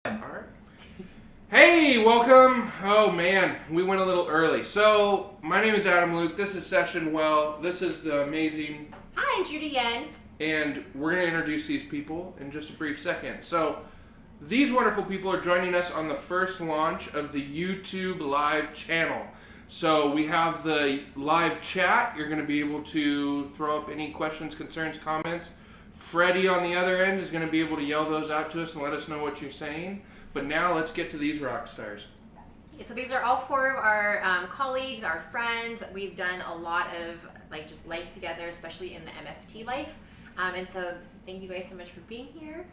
Alright. Hey, welcome. Oh man, we went a little early. So, my name is Adam Luke. This is SessionWell. This is the amazing... Hi, I'm Judy Yen. And we're going to introduce these people in just a brief second. So, these wonderful people are joining us on the first launch of the YouTube live channel. So, we have the live chat. You're going to be able to throw up any questions, concerns, comments. Freddie on the other end is going to be able to yell those out to us and let us know what you're saying. But now let's get to these rock stars. So these are all four of our colleagues, our friends. We've done a lot of just life together, especially in the MFT life. And so thank you guys so much for being here.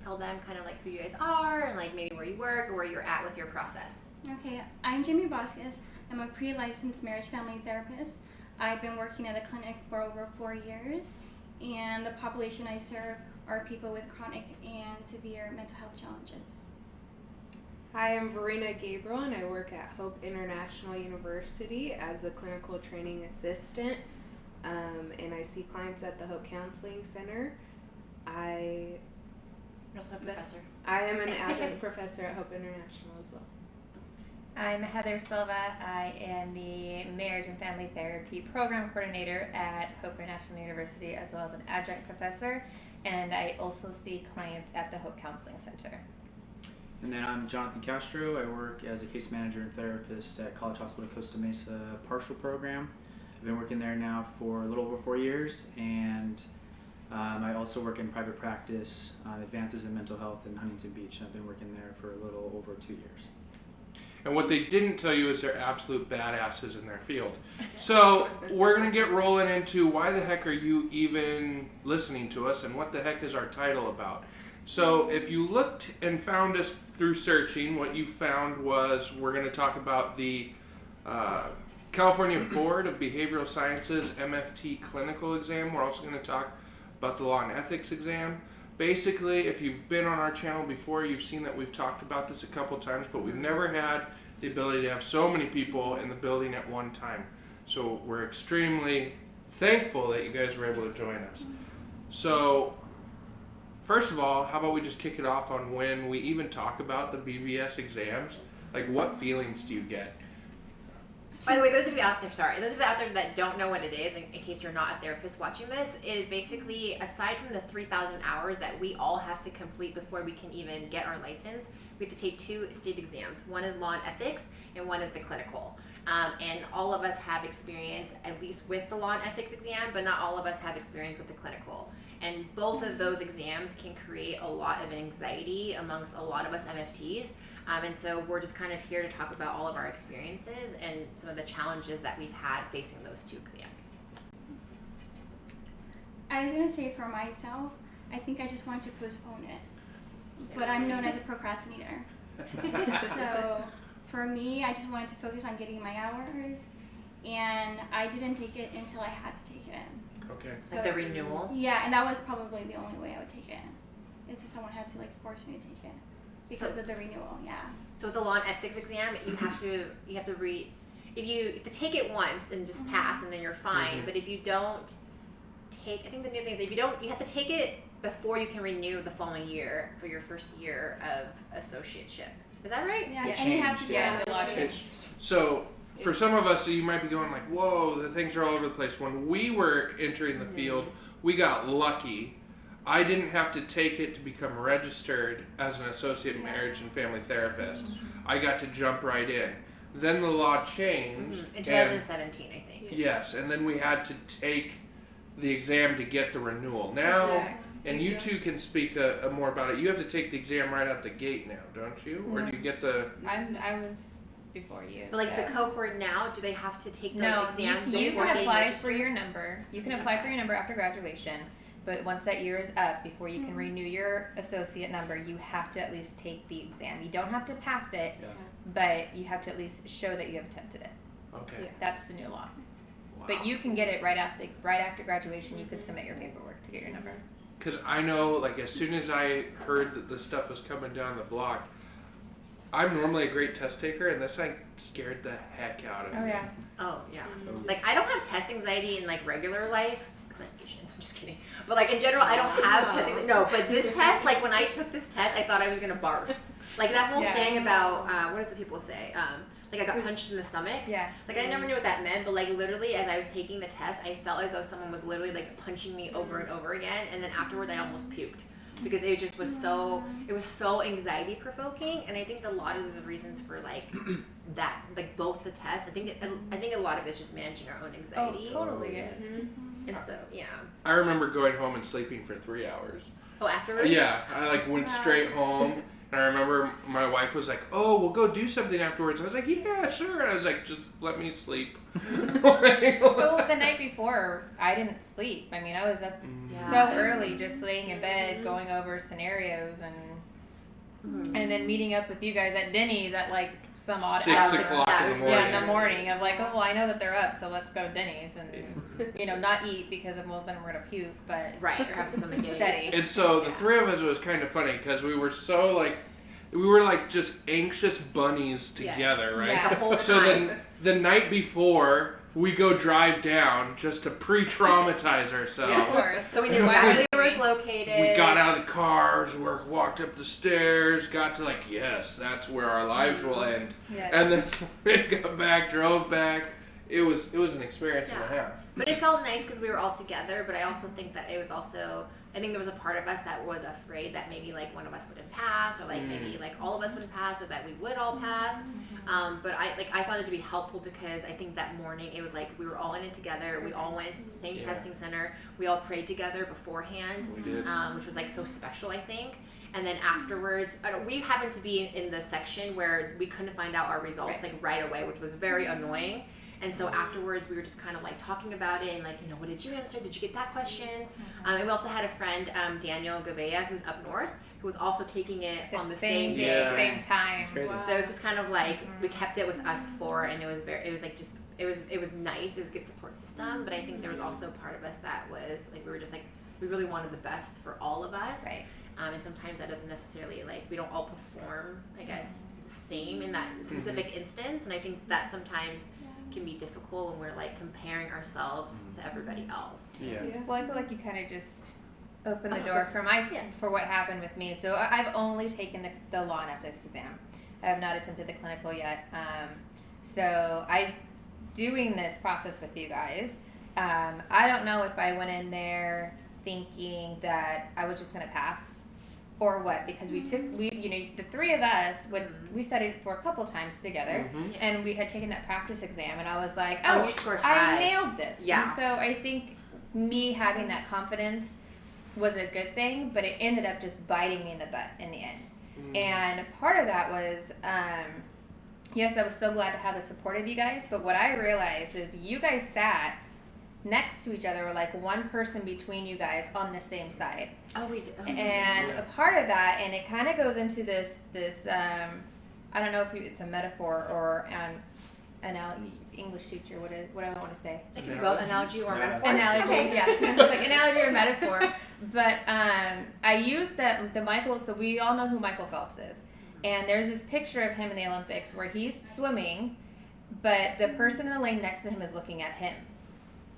Tell them kind of who you guys are and maybe where you work or where you're at with your process. Okay, I'm Jamie Vasquez. I'm a pre-licensed marriage family therapist. I've been working at a clinic for over 4 years. And the population I serve are people with chronic and severe mental health challenges. Hi, I'm Verena Gabriel, and I work at Hope International University as the clinical training assistant. And I see clients at the Hope Counseling Center. You're also a professor. I am an adjunct professor at Hope International as well. I'm Heather Silva. I am the Marriage and Family Therapy Program Coordinator at Hope International University, as well as an adjunct professor, and I also see clients at the Hope Counseling Center. And then I'm Jonathan Castro. I work as a case manager and therapist at College Hospital Costa Mesa Partial Program. I've been working there now for a little over 4 years, and I also work in private practice, advances in mental health in Huntington Beach. I've been working there for a little over 2 years. And what they didn't tell you is they're absolute badasses in their field. So we're going to get rolling into why the heck are you even listening to us and what the heck is our title about. So if you looked and found us through searching, what you found was we're going to talk about the California Board of Behavioral Sciences MFT clinical exam. We're also going to talk about the law and ethics exam. Basically, if you've been on our channel before, you've seen that we've talked about this a couple times, but we've never had the ability to have so many people in the building at one time. So we're extremely thankful that you guys were able to join us. So, first of all, how about we just kick it off on when we even talk about the BBS exams? What feelings do you get? By the way, those of you out there that don't know what it is, in case you're not a therapist watching this, it is basically, aside from the 3,000 hours that we all have to complete before we can even get our license, we have to take 2 state exams. One is law and ethics, and one is the clinical. And all of us have experience, at least with the law and ethics exam, but not all of us have experience with the clinical. And both of those exams can create a lot of anxiety amongst a lot of us MFTs. And so we're just kind of here to talk about all of our experiences and some of the challenges that we've had facing those 2 exams. I was going to say for myself, I think I just wanted to postpone it. But I'm known as a procrastinator. So for me, I just wanted to focus on getting my hours. And I didn't take it until I had to take it. Okay. So the renewal? Yeah, and that was probably the only way I would take it. Is if someone had to force me to take it. Because of the renewal, yeah. So with the law and ethics exam, you have to read. If you take it once and just pass, and then you're fine. Mm-hmm. But if you don't take, I think the new thing is you have to take it before you can renew the following year for your first year of associateship. Is that right? Yeah, and you have to do it. So for some of us, you might be going whoa, the things are all over the place. When we were entering the field, we got lucky. I didn't have to take it to become registered as an associate marriage and family therapist. I got to jump right in. Then the law changed. In 2017, I think. Yes, and then we had to take the exam to get the renewal. Now, and you two can speak more about it. You have to take the exam right out the gate now, don't you? Or do you get the... I was before you. But the cohort now, do they have to take the exam you before can getting apply registered? for your number. You can apply for your number after graduation. But once that year is up, before you can renew your associate number, you have to at least take the exam. You don't have to pass it, but you have to at least show that you have attempted it. Okay. Yeah. That's the new law. Wow. But you can get it right after graduation. You could submit your paperwork to get your number. Because I know, as soon as I heard that this stuff was coming down the block, I'm normally a great test taker, and this scared the heck out of me. Yeah. Oh, yeah. I don't have test anxiety in regular life. I'm just kidding. But in general, I don't have test anxiety. No, but this test, when I took this test, I thought I was going to barf. Like that whole Yeah. saying about what does the people say? Like I got punched in the stomach. Yeah. Like I never knew what that meant, but like literally as I was taking the test, I felt as though someone was literally like punching me over and over again, and then afterwards I almost puked because it just was so anxiety provoking. And I think a lot of the reasons for like that, like both the tests, I think a lot of it's just managing our own anxiety. Oh, totally is. And so yeah. I remember going home and sleeping for 3 hours. Oh, afterwards. Yeah, I like went straight home. And I remember my wife was like, "Oh, we'll go do something afterwards." I was like, "Yeah, sure." And I was like, "Just let me sleep." Well, the night before, I didn't sleep. I mean, I was up so early, just laying in bed, going over scenarios, and then meeting up with you guys at Denny's at like some odd 6 hour. o'clock in the morning. Yeah, in the morning. I'm like, oh, well, I know that they're up, so let's go to Denny's and, not eat because then we're going to puke, but Right, or have a stomach ache. steady. And so the three of us was kind of funny because we were so like, we were like just anxious bunnies together, right? Yeah. The whole So time. then the night before, we go drive down just to pre-traumatize ourselves. Yeah, of course. So we knew exactly where it was located. We got out of the cars, walked up the stairs, got to like, yes, that's where our lives will end. Yes. And then we got back, drove back. It was an experience and a half. But it felt nice because we were all together, but I also think that it was also, I think there was a part of us that was afraid that maybe like one of us wouldn't pass, or like maybe like all of us wouldn't pass, or that we would all pass. But I found it to be helpful because I think that morning it was like we were all in it together. We all went into the same testing center. We all prayed together beforehand, We did. which was like so special, I think. And then afterwards, we happened to be in the section where we couldn't find out our results like right away, which was very annoying. And so afterwards, we were just kind of like talking about it and like, what did you answer? Did you get that question? And we also had a friend, Daniel Gouveia, who's up north, who was also taking it on the same day. Yeah. Same time. It's crazy. So it was just kind of like we kept it with us four, and it was nice. It was a good support system. But I think there was also part of us that was like we were just like we really wanted the best for all of us. Right. And sometimes that doesn't necessarily like we don't all perform, I guess, the same in that specific instance. And I think that sometimes can be difficult when we're like comparing ourselves to everybody else. Yeah. Well, I feel like you kind of just opened the door for what happened with me. So I've only taken the law and ethics exam. I have not attempted the clinical yet. So I doing this process with you guys. I don't know if I went in there thinking that I was just going to pass or what, because the three of us we studied for a couple times together, and we had taken that practice exam, and I was like, Oh, you scored high. I nailed this. Yeah. And so I think me having that confidence was a good thing, but it ended up just biting me in the butt in the end. And part of that was, yes, I was so glad to have the support of you guys, but what I realized is you guys sat next to each other, or like one person between you guys on the same side. Oh, we did. Oh, And a part of that, and it kind of goes into this I don't know if it's a metaphor or an English teacher, what do I want to say? It can be both analogy or metaphor. Analogy, Okay. yeah. It was like analogy or metaphor. But I used the Michael, so we all know who Michael Phelps is. And there's this picture of him in the Olympics where he's swimming, but the person in the lane next to him is looking at him.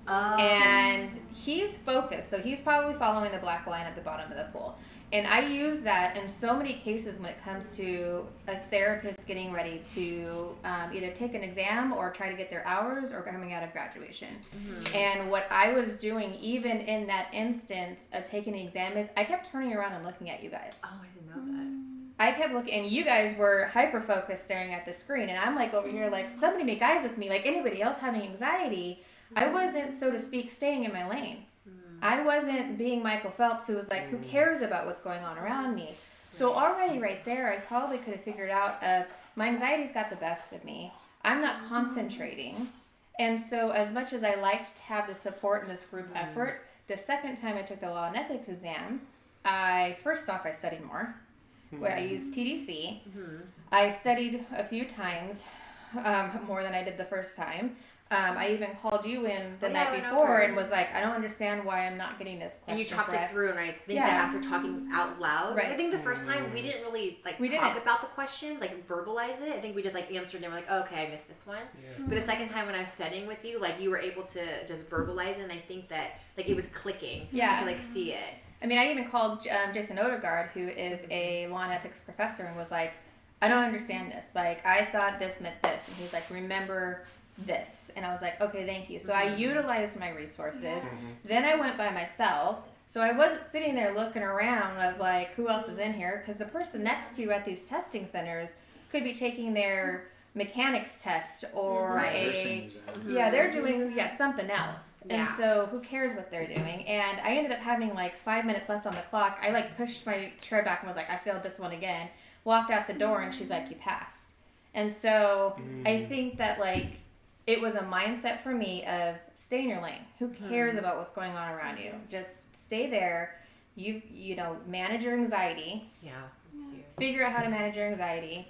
And he's focused, so he's probably following the black line at the bottom of the pool. And I use that in so many cases when it comes to a therapist getting ready to either take an exam or try to get their hours or coming out of graduation. And what I was doing, even in that instance of taking the exam, is I kept turning around and looking at you guys. Oh, I didn't know that. I kept looking, and you guys were hyper-focused staring at the screen. And I'm like over here like, somebody make eyes with me, like anybody else having anxiety. I wasn't, so to speak, staying in my lane. I wasn't being Michael Phelps, who was like, who cares about what's going on around me? So already right there, I probably could have figured out my anxiety's got the best of me. I'm not concentrating. And so as much as I like to have the support and this group effort, the second time I took the law and ethics exam, first off, I studied more. Where I used TDC. I studied a few times, more than I did the first time. I even called you in the night before and was like, I don't understand why I'm not getting this question. And you talked it through, and I think that after talking out loud, I think the first time we didn't really talk about the questions, like verbalize it. I think we just like answered and we're like, oh, okay, I missed this one. But the second time when I was studying with you, like you were able to just verbalize it, and I think that like it was clicking. Yeah. I could like see it. I mean, I even called Jason Odegaard, who is a law and ethics professor, and was like, I don't understand this. Like, I thought this meant this. And he's like, remember this. And I was like, okay, thank you. So I utilized my resources. Then I went by myself. So I wasn't sitting there looking around of like, who else is in here? Because the person next to you at these testing centers could be taking their mechanics test or they're doing something else. And so who cares what they're doing? And I ended up having like 5 minutes left on the clock. I like pushed my chair back and was like, I failed this one again. Walked out the door and she's like, you passed. And so I think that like it was a mindset for me of stay in your lane. Who cares about what's going on around you? Just stay there. You know, manage your anxiety. Figure out how to manage your anxiety.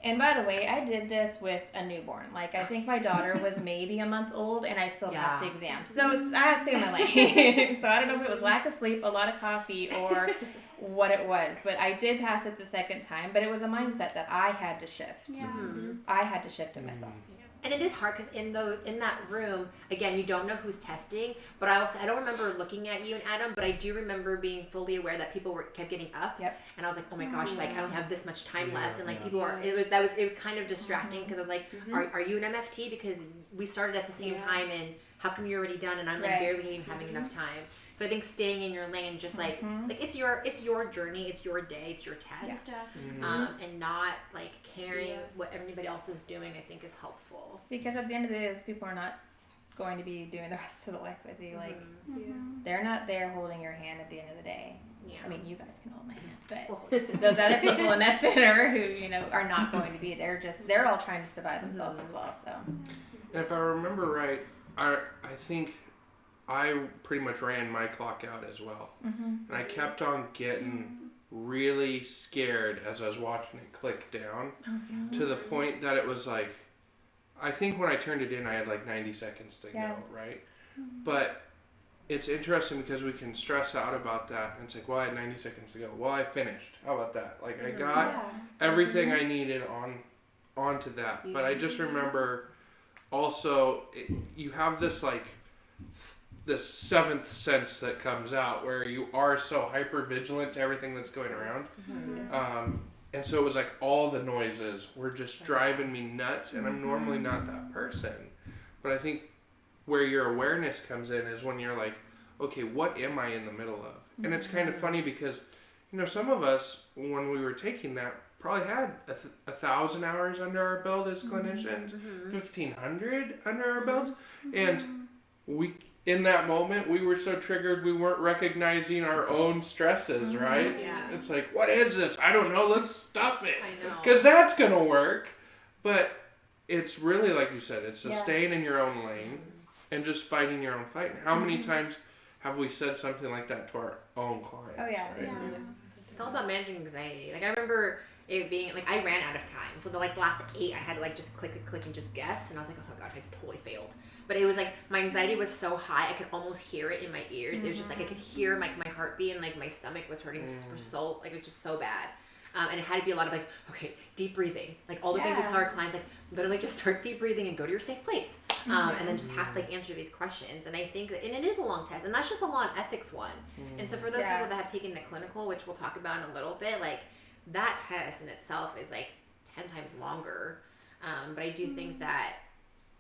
And by the way, I did this with a newborn. Like, I think my daughter was maybe a month old, and I still passed the exam. So I had to stay in my lane. So I don't know if it was lack of sleep, a lot of coffee, or what it was. But I did pass it the second time. But it was a mindset that I had to shift. I had to shift it myself. And it is hard because in that room, again, you don't know who's testing. But I don't remember looking at you and Adam, but I do remember being fully aware that people kept getting up. And I was like, oh my gosh, like I don't have this much time left, and like people are. It was kind of distracting because I was like, are you an MFT? Because we started at the same time, and how come you're already done and I'm like barely even having enough time? So I think staying in your lane, just like it's your journey, it's your day, it's your test, and not like caring what everybody else is doing, I think is helpful. Because at the end of the day, those people are not going to be doing the rest of the life with you. Like they're not there holding your hand at the end of the day. I mean, you guys can hold my hand, but those other people in that center who are not going to be there. They're all trying to survive themselves as well. So, and if I remember right, I think I pretty much ran my clock out as well. And I kept on getting really scared as I was watching it click down to the point that it was like, I think when I turned it in, I had like 90 seconds to go, right? But it's interesting because we can stress out about that. And it's like, well, I had 90 seconds to go. Well, I finished. How about that? Like, I got everything I needed onto that. But I just remember also, you have this like, this seventh sense that comes out where you are so hyper vigilant to everything that's going around. And so it was like all the noises were just driving me nuts, and I'm normally not that person. But I think where your awareness comes in is when you're like, okay, what am I in the middle of? And it's kind of funny because, some of us, when we were taking that, probably had 1,000 hours under our belt as clinicians, 1,500 under our belts. And in that moment, we were so triggered we weren't recognizing our own stresses, right? It's like, what is this? I don't know. Let's stuff it. I know. Because that's going to work. But it's really, like you said, it's staying in your own lane and just fighting your own fight. And how many times have we said something like that to our own clients? Oh, yeah. Right? It's all about managing anxiety. Like, I remember it being, like, I ran out of time. So the, last 8, I had to, just click and just guess. And I was like, oh, gosh, I totally failed. But it was like, my anxiety was so high, I could almost hear it in my ears. It was just like, I could hear my heartbeat, and my stomach was hurting for so, it was just so bad. And it had to be a lot of okay, deep breathing. All the things we tell our clients, literally just start deep breathing and go to your safe place. And then just have to answer these questions. And I think that, and it is a long test, and that's just a law and ethics one. And so for those people that have taken the clinical, which we'll talk about in a little bit, that test in itself is 10 times longer. But I do think that,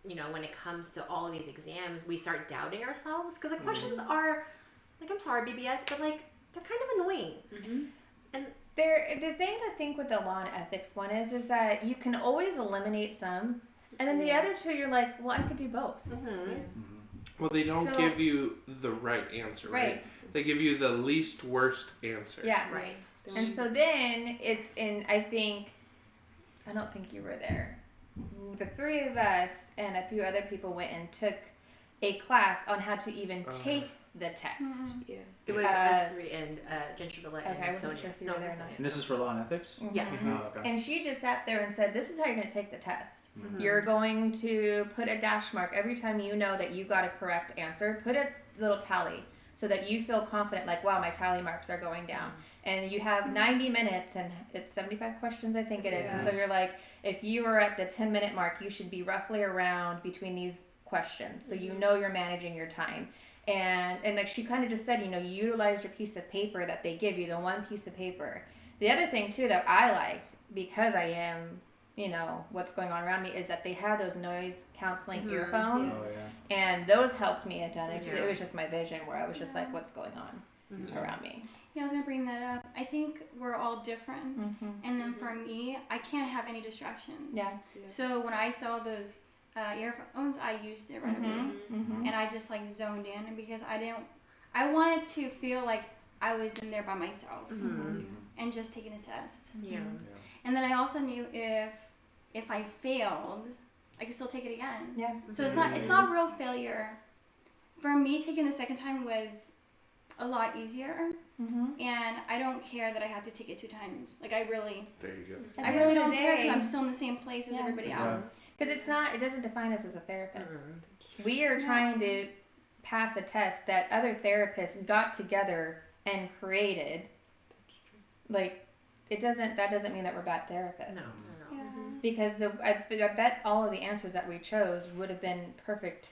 when it comes to all of these exams, we start doubting ourselves because the questions are, I'm sorry, BBS, but they're kind of annoying. And the thing I think with the law and ethics one is that you can always eliminate some, and then the other two you're like, well, I could do both. Well, they don't give you the right answer, right? They give you the least worst answer. Yeah. Right. And so then it's in, I don't think you were there. The 3 of us and a few other people went and took a class on how to even take the test. It was us 3 and Gentrovilla and I wasn't Sonia. sure if you were there or not. And this is for law and ethics? Yes. Oh, okay. And she just sat there and said, this is how you're going to take the test. You're going to put a dash mark every time you know that you got a correct answer. Put a little tally so that you feel confident, wow, my tally marks are going down. And you have 90 minutes, and it's 75 questions, I think it is. And so you're if you are at the 10-minute mark, you should be roughly around between these questions. So you know you're managing your time. And like she kind of just said, you know, you utilize your piece of paper that they give you, the one piece of paper. The other thing too that I liked, because I am, you know, what's going on around me, is that they have those noise counseling earphones, and those helped me a ton. It was just my vision where I was just like, what's going on around me. Yeah, I was gonna bring that up. I think we're all different, and then for me, I can't have any distractions. Yeah. So when I saw those earphones, I used it right away, and I just like zoned in because I wanted to feel like I was in there by myself and just taking the test. Yeah. And then I also knew if I failed, I could still take it again. Yeah. So it's not real failure. For me, taking the second time was a lot easier, and I don't care that I had to take it 2 times. Like There you go. I really don't care because I'm still in the same place as everybody else. Because it doesn't define us as a therapist. We are trying to pass a test that other therapists got together and created. Like, that doesn't mean that we're bad therapists. No. Yeah. Because I bet all of the answers that we chose would have been perfect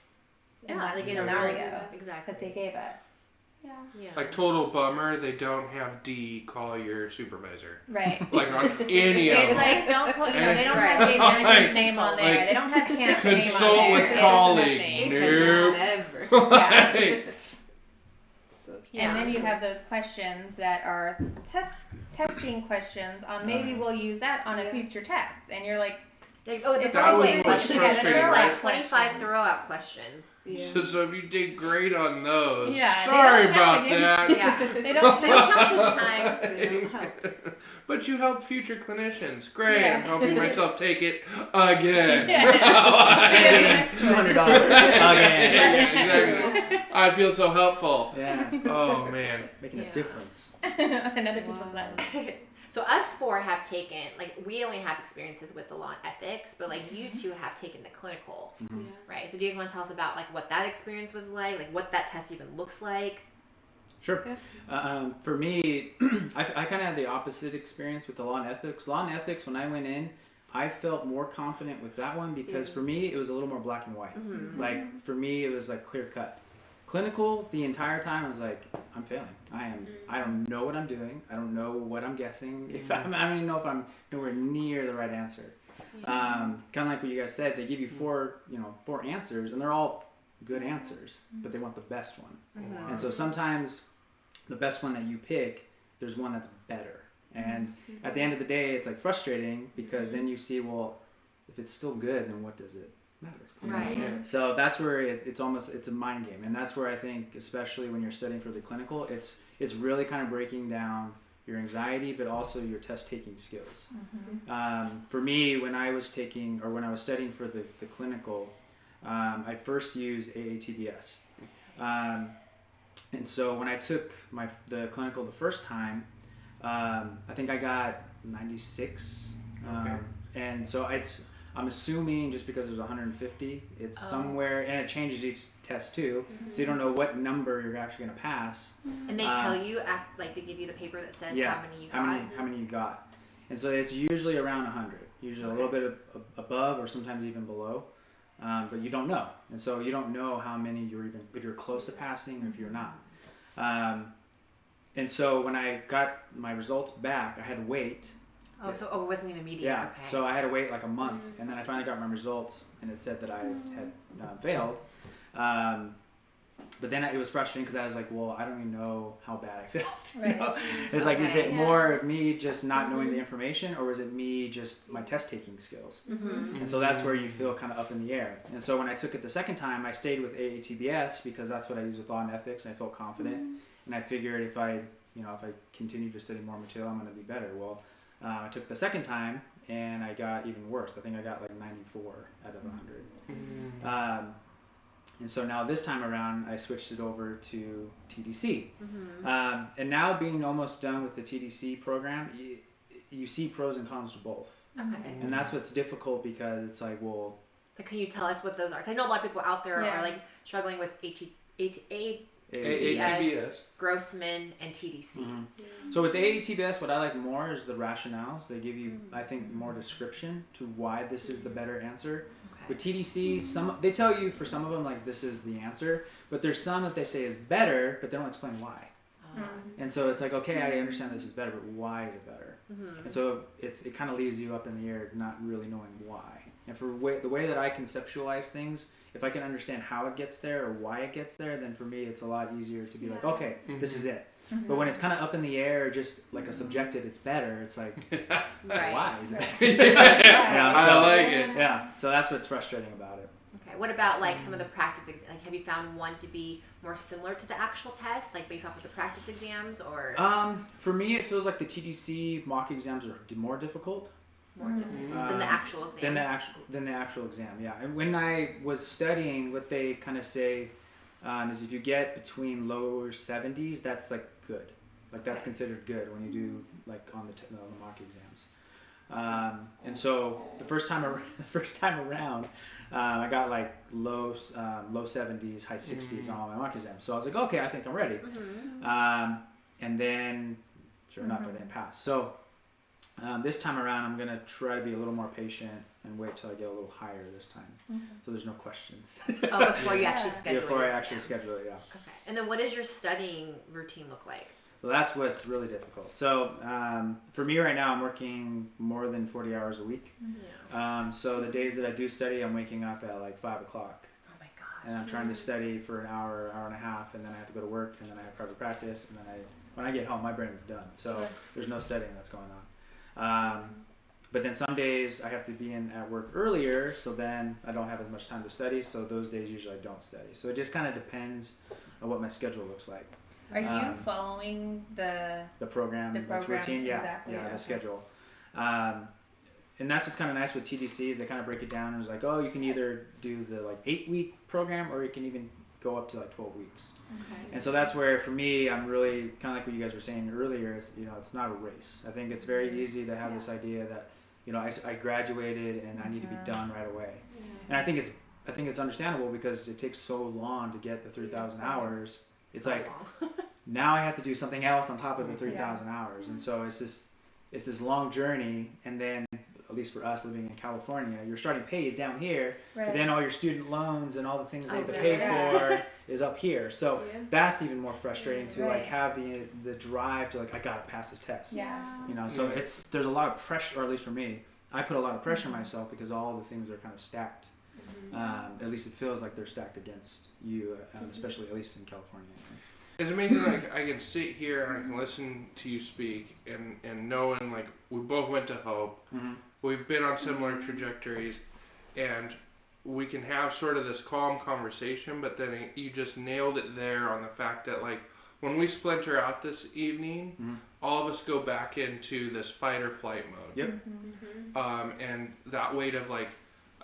in that like scenario exactly that they gave us. Yeah. Like, total bummer, they don't have D call your supervisor. Right. Like, on any of It's them. like, don't call, you know, they don't Right. have Dave Like, Johnson's name on there. like, They don't have Camp's name on consult there. with It is colleague. nothing. Nope. Yeah. So, And then you have those questions that are testing questions on maybe we'll use that on a future test. And you're like, Like, oh, the That throwaway was questions. frustrating, There's like right? 25 throwout questions. So if you did great on those, Yeah, they sorry don't about count that. Yeah. they don't They don't count this time. They don't help. But you help future clinicians. Great. Yeah. I'm helping myself take it again. Yeah. $200 again. Yeah, exactly. I feel so helpful. Yeah, Oh man. making a difference. in other people's lives. So us 4 have taken, like, we only have experiences with the law and ethics, but like you 2 have taken the clinical, right? So do you guys want to tell us about like what that experience was like what that test even looks like? Sure. For me, I kind of had the opposite experience with the law and ethics. Law and ethics, when I went in, I felt more confident with that one because for me, it was a little more black and white. Like, for me, it was like clear cut. Clinical, the entire time, I was like, I'm failing. I don't know what I'm doing. I don't know what I'm guessing. I don't even know if I'm nowhere near the right answer. Kind of like what you guys said, they give you 4 answers, and they're all good answers, but they want the best one. And so sometimes the best one that you pick, there's one that's better. And at the end of the day, it's like frustrating because then you see, well, if it's still good, then what does it matter? Right. So that's where it's a mind game, and that's where I think, especially when you're studying for the clinical, it's really kind of breaking down your anxiety, but also your test taking skills. For me, when I was studying for the clinical, I first used AATBS, and so when I took the clinical the first time, I think I got 96, and so I'm assuming just because there's 150, it's somewhere, and it changes each test too, so you don't know what number you're actually going to pass. And they tell you, like, they give you the paper that says how many you got. How many you got. And so it's usually around 100, usually a little bit above or sometimes even below, but you don't know. And so you don't know how many if you're close to passing or if you're not. And so when I got my results back, I had to wait. It wasn't even immediate. Yeah, Okay. so I had to wait like a month, and then I finally got my results, and it said that I had failed. But then it was frustrating because I was like, well, I don't even know how bad I felt. Right. It's like, is it more of me just not knowing the information, or is it me just my test taking skills? And so that's where you feel kind of up in the air. And so when I took it the second time, I stayed with AATBS because that's what I use with law and ethics, and I felt confident. And I figured if I continue to study more material, I'm going to be better. Well, I took it the second time, and I got even worse. I think I got like 94 out of 100. And so now this time around, I switched it over to TDC. And now being almost done with the TDC program, you see pros and cons to both. Okay. And that's what's difficult because it's like, well... Like, can you tell us what those are? 'Cause I know a lot of people out there are like struggling with AATBS, Grossman, and TDC. So with the AATBS, what I like more is the rationales. They give you, I think, more description to why this is the better answer. with TDC, they tell you for some of them like this is the answer, but there's some that they say is better, but they don't explain why. And so it's like, okay, I understand this is better, but why is it better? And so it kind of leaves you up in the air, not really knowing why. And for the way that I conceptualize things, if I can understand how it gets there or why it gets there, then for me it's a lot easier to be like, okay, this is it. But when it's kind of up in the air, just like a subjective, it's better. It's like, why is it? I like it. Yeah, so that's what's frustrating about it. Okay. What about like some of the practice like have you found one to be more similar to the actual test, like based off of the practice exams, or? For me, it feels like the TDC mock exams are more difficult. More difficult than the actual exam. Than the actual exam, yeah. And when I was studying, what they kind of say is if you get between lower 70s, that's like good. Like that's considered good when you do like on the mock exams. And so the first time around, I got like low 70s, high 60s on all my mock exams. So I was like, okay, I think I'm ready. And then, sure enough, I didn't pass. So this time around, I'm gonna try to be a little more patient and wait till I get a little higher this time. So there's no questions. Before you actually schedule it. Before I actually schedule it, yeah. Okay. And then what does your studying routine look like? Well, that's what's really difficult. So for me right now, I'm working more than 40 hours a week. So the days that I do study, I'm waking up at like 5 o'clock. Oh my gosh. And I'm trying to study for an hour and a half, and then I have to go to work, and then I have private practice, and then when I get home, my brain's done. So there's no studying that's going on. But then some days I have to be at work earlier, so then I don't have as much time to study. So those days usually I don't study. So it just kind of depends on what my schedule looks like. Are you following the program routine? Yeah, exactly, the schedule. And that's what's kind of nice with TDCs. They kind of break it down and it's like, oh, you can either do the like 8-week program, or you can even go up to like 12 weeks. And so that's where for me, I'm really kind of like what you guys were saying earlier. It's it's not a race. I think it's very easy to have this idea that I graduated and I need to be done right away. And I think it's understandable because it takes so long to get the 3,000 hours. It's like now I have to do something else on top of the 3,000 hours, and so it's this long journey. And then at least for us living in California, your starting pay is down here, but then all your student loans and all the things they have to pay for is up here. So that's even more frustrating to like have the drive to like I gotta pass this test. So there's a lot of pressure, or at least for me, I put a lot of pressure on myself because all the things are kind of stacked. At least it feels like they're stacked against you, especially at least in California. It's amazing. Like I can sit here and I can listen to you speak, and knowing like we both went to Hope, we've been on similar trajectories, and we can have sort of this calm conversation. But then you just nailed it there on the fact that like when we splinter out this evening, all of us go back into this fight or flight mode. And that weight of like,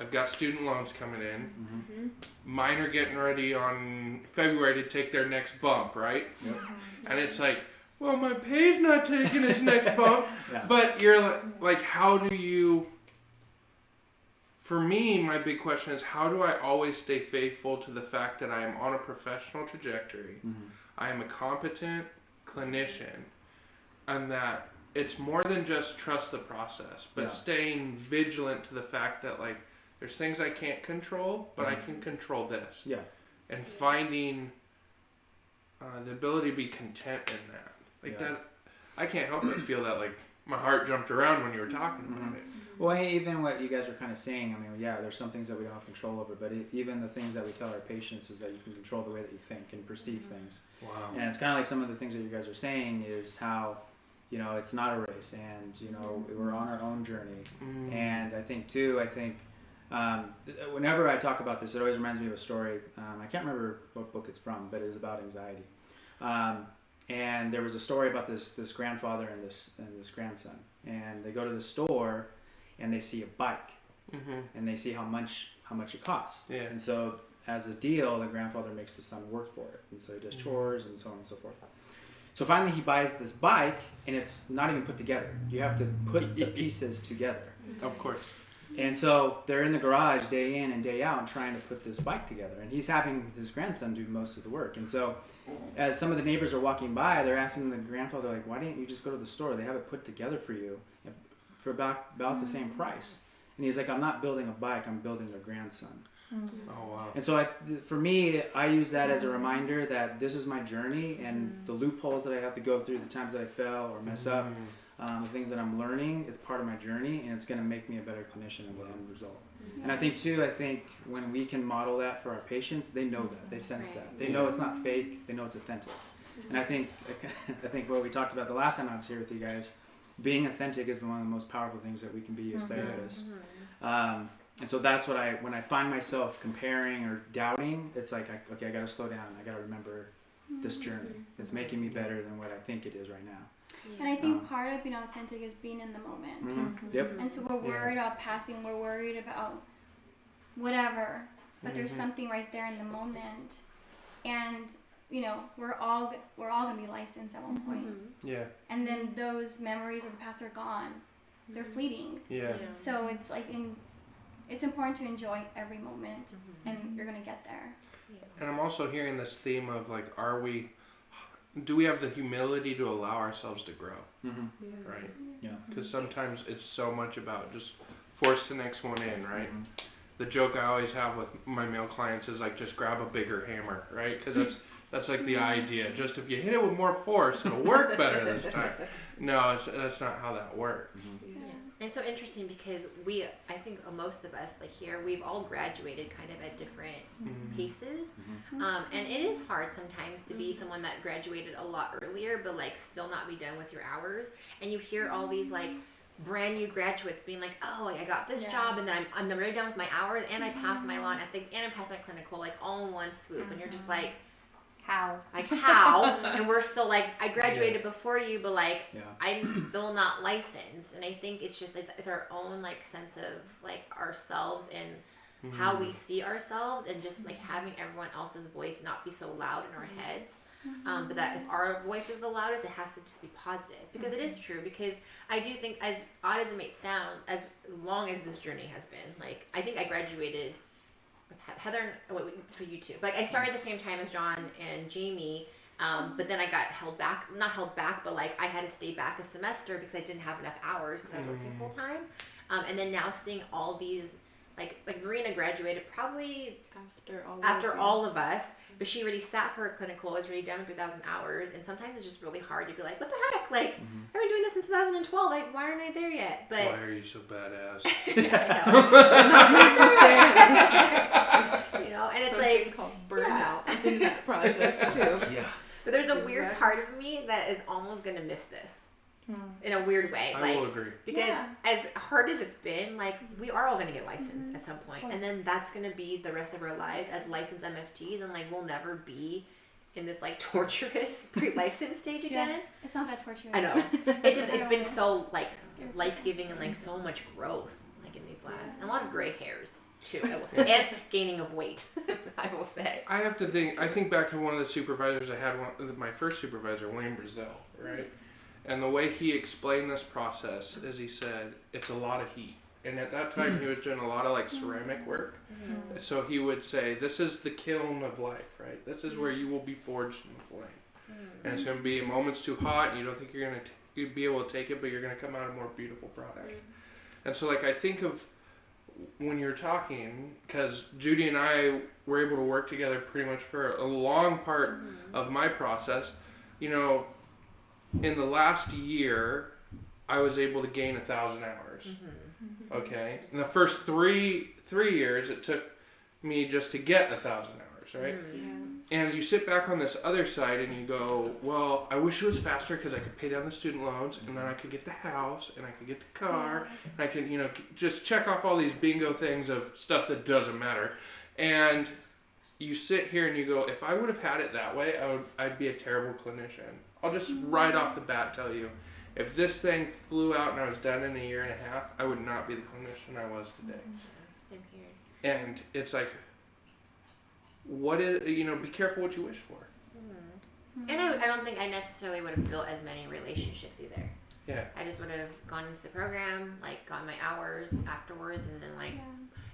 I've got student loans coming in. Mine are getting ready on February to take their next bump, right? And it's like, well, my pay's not taking its next bump. But you're like, how do you... For me, my big question is, how do I always stay faithful to the fact that I am on a professional trajectory? I am a competent clinician, and that it's more than just trust the process, but staying vigilant to the fact that like, there's things I can't control, but I can control this. And finding the ability to be content in that. Like that, I can't help but feel that like my heart jumped around when you were talking about it. Well, even what you guys were kind of saying, I mean, there's some things that we don't have control over, but even the things that we tell our patients is that you can control the way that you think and perceive things. Wow. And it's kind of like some of the things that you guys are saying is how, it's not a race, and, we're on our own journey. And I think, whenever I talk about this, it always reminds me of a story. I can't remember what book it's from, but it was about anxiety. And there was a story about this grandfather and this grandson, and they go to the store, and they see a bike, and they see how much it costs. And so, as a deal, the grandfather makes the son work for it, and so he does chores and so on and so forth. So finally, he buys this bike, and it's not even put together. You have to put the pieces together. Of course. And so they're in the garage day in and day out trying to put this bike together. And he's having his grandson do most of the work. And so as some of the neighbors are walking by, they're asking the grandfather, like, why didn't you just go to the store? They have it put together for you for about the same price. And he's like, I'm not building a bike, I'm building a grandson. Oh wow. And so for me, I use that as a reminder that this is my journey, and the loopholes that I have to go through, the times that I fail or mess up, the things that I'm learning, it's part of my journey, and it's going to make me a better clinician in the end result. And I think when we can model that for our patients, they know that, they sense that, they know it's not fake, they know it's authentic. And I think what we talked about the last time I was here with you guys, being authentic is one of the most powerful things that we can be as therapists. And so that's what when I find myself comparing or doubting, it's like, I got to slow down. I got to remember this journey. It's making me better than what I think it is right now. And I think part of being authentic is being in the moment. Yep. And so we're worried about passing. We're worried about whatever. But there's something right there in the moment. And, we're all going to be licensed at one point. Yeah. And then those memories of the past are gone. They're fleeting. Yeah. So it's like it's important to enjoy every moment, and you're going to get there. And I'm also hearing this theme of like, do we have the humility to allow ourselves to grow? Right? Yeah. Because sometimes it's so much about just force the next one in, right? The joke I always have with my male clients is like, just grab a bigger hammer, right? Because that's like the idea. Just if you hit it with more force, it'll work better this time. No, that's not how that works. And it's so interesting because I think most of us like here, we've all graduated kind of at different paces. And it is hard sometimes to be someone that graduated a lot earlier, but like still not be done with your hours. And you hear all these like brand new graduates being like, oh, I got this job, and then I'm already done with my hours, and I passed my law and ethics, and I passed my clinical, like all in one swoop. And you're just like, How? Like how? And we're still like, I graduated before you, but like I'm still not licensed. And I think it's just it's our own like sense of like ourselves and how we see ourselves, and just like having everyone else's voice not be so loud in our heads. But that if our voice is the loudest, it has to just be positive, because it is true. Because I do think, as odd as it may sound, as long as this journey has been, like I think I graduated with Heather and for you two. Like I started at the same time as John and Jamie, but then I got not held back, but like I had to stay back a semester because I didn't have enough hours because I was working full time. And then now seeing all these, like Verena graduated probably after all of us, but she already sat for her clinical, was already done with 3,000 hours, and sometimes it's just really hard to be like, what the heck? Like, I've been doing this since 2012. Like, why aren't I there yet? But why are you so badass? Not necessarily. And it's Something like called burnout in that process too. Yeah. but there's a weird part of me that is almost gonna miss this. In a weird way. I like, will agree. Because as hard as it's been, like, we are all going to get licensed at some point. And then that's going to be the rest of our lives as licensed MFTs. And, like, we'll never be in this, like, torturous pre-license stage again. It's not that torturous. I know. It's been so, like, life-giving and, like, so much growth, like, in these last. And a lot of gray hairs, too, I will say. And gaining of weight, I will say. I think back to one of the supervisors I had, my first supervisor, Wayne Brazil, right? And the way he explained this process is he said, it's a lot of heat. And at that time, he was doing a lot of like ceramic work. So he would say, this is the kiln of life, right? This is where you will be forged in the flame. And it's going to be moments too hot, and you don't think you're going to be able to take it, but you're going to come out a more beautiful product. And so like I think of when you're talking, because Judy and I were able to work together pretty much for a long part of my process, in the last year, I was able to gain 1,000 hours. Okay, in the first three years, it took me just to get 1,000 hours, right? And you sit back on this other side and you go, well, I wish it was faster because I could pay down the student loans, and then I could get the house, and I could get the car, and I could, just check off all these bingo things of stuff that doesn't matter. And you sit here and you go, if I would have had it that way, I'd be a terrible clinician. I'll just right off the bat tell you, if this thing flew out and I was done in a year and a half, I would not be the clinician I was today. Same here. And it's like, be careful what you wish for. And I don't think I necessarily would have built as many relationships either. Yeah. I just would have gone into the program, like, got my hours afterwards, and then, like...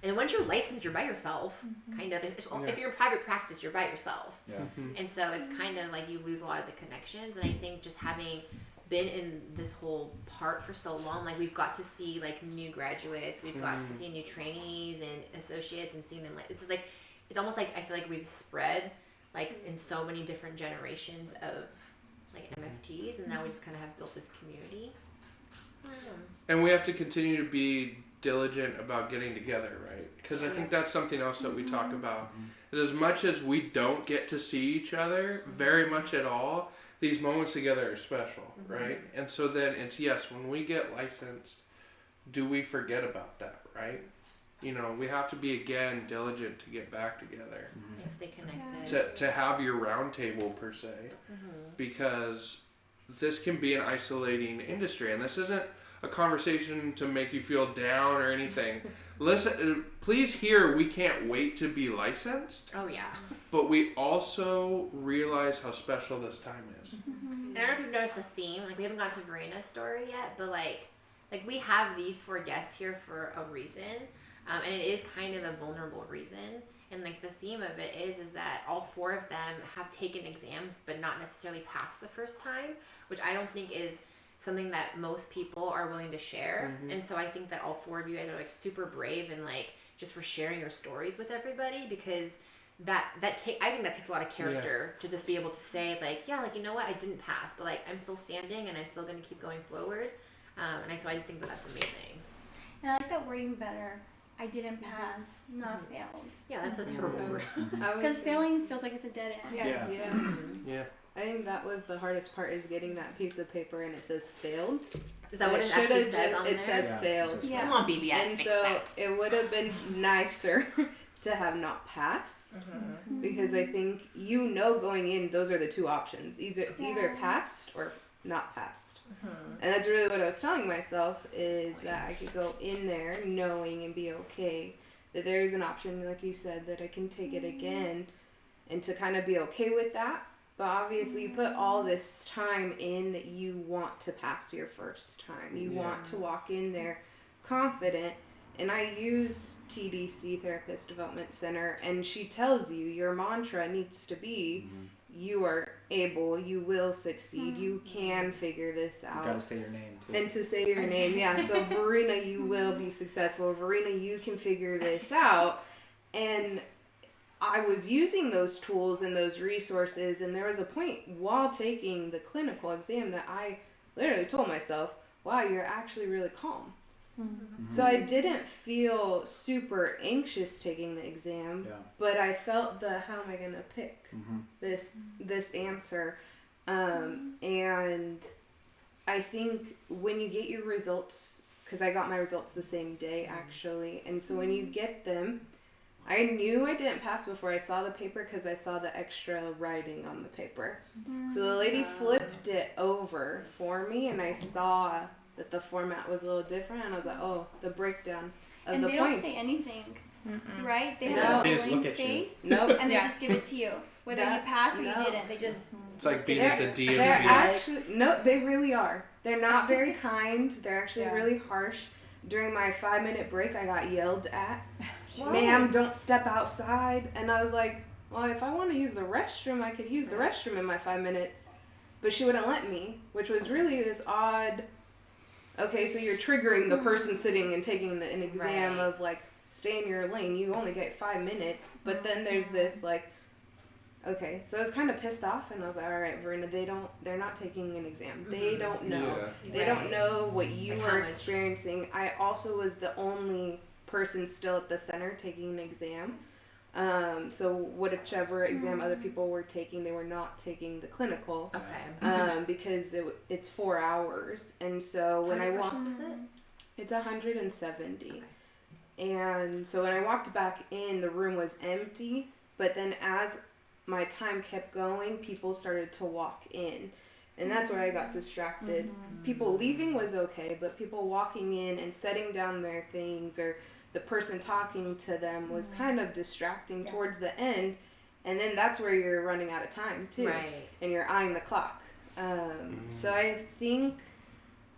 And once you're licensed, you're by yourself, kind of. If you're in private practice, you're by yourself. Yeah. And so it's kind of like you lose a lot of the connections. And I think just having been in this whole part for so long. Like, we've got to see like new graduates, we've got to see new trainees and associates, and seeing them like, it's just like, it's almost like I feel like we've spread like in so many different generations of like MFTs, and now we just kind of have built this community. I don't know. And we have to continue to be diligent about getting together, right? Because I think that's something else that we talk about. Is as much as we don't get to see each other very much at all, these moments together are special, right? And so then it's, yes, when we get licensed, do we forget about that, right? You know, we have to be, again, diligent to get back together. And stay connected. To have your round table, per se. Because this can be an isolating industry. And this isn't a conversation to make you feel down or anything. Listen, please hear, we can't wait to be licensed. Oh yeah. But we also realize how special this time is. And I don't know if you've noticed a theme. Like, we haven't got to Verina's story yet, but like we have these 4 guests here for a reason, and it is kind of a vulnerable reason. And like the theme of it is that all 4 of them have taken exams, but not necessarily passed the first time, which I don't think is something that most people are willing to share. And so I think that all 4 of you guys are like super brave, and like just for sharing your stories with everybody, because I think that takes a lot of character to just be able to say like, yeah, like, you know what, I didn't pass, but like I'm still standing and I'm still going to keep going forward. So I just think that that's amazing. And I like that wording better. I didn't pass, not failed. Yeah, that's a terrible word. Because failing feels like it's a dead end. Yeah. I think that was the hardest part, is getting that piece of paper and it says failed. Is that what it actually says on there? It says failed. Yeah. Come on, BBS, And fix so that. it would have been nicer to have not passed, because I think, you know, going in, those are the 2 options: either passed or not passed. And that's really what I was telling myself, is that I could go in there knowing and be okay that there's an option, like you said, that I can take it again, and to kind of be okay with that. But obviously you put all this time in that you want to pass your first time. You want to walk in there confident. And I use TDC, Therapist Development Center, and she tells you your mantra needs to be, you are able, you will succeed, you can figure this out. You gotta say your name too. And to say your name, yeah. So Verena, you will be successful. Verena, you can figure this out. And I was using those tools and those resources, and there was a point while taking the clinical exam that I literally told myself, wow, you're actually really calm. So I didn't feel super anxious taking the exam, but I felt how am I going to pick this answer? And I think when you get your results, because I got my results the same day actually, and so when you get them, I knew I didn't pass before I saw the paper, because I saw the extra writing on the paper. So the lady flipped it over for me, and I saw that the format was a little different, and I was like, oh, the breakdown of And the they points. don't say anything, right? They No. have They a just look blank at you. face, Nope. and they just give it to you. Whether you passed or you didn't, they just... It's like being They're- the DMV. They're actually, no, they really are. They're not very kind. They're actually really harsh. During my 5-minute break, I got yelled at. Ma'am, don't step outside. And I was like, well, if I want to use the restroom, I could use the restroom in my 5 minutes. But she wouldn't let me, which was really this odd, okay, so you're triggering the person sitting and taking an exam of like, stay in your lane, you only get 5 minutes. But then there's this like, okay, so I was kind of pissed off, and I was like, all right, Verena, they're not taking an exam. They don't know. They don't know what you Like are how much- experiencing. I also was the only person still at the center taking an exam. So whichever exam other people were taking, they were not taking the clinical. Okay. Because it's 4 hours. And so when I walked, Is it? it's 170. And so when I walked back in, the room was empty. But then as my time kept going, people started to walk in. And that's where I got distracted. People leaving was okay, but people walking in and setting down their things, or the person talking to them, was kind of distracting towards the end. And then that's where you're running out of time too. Right. And you're eyeing the clock. So I think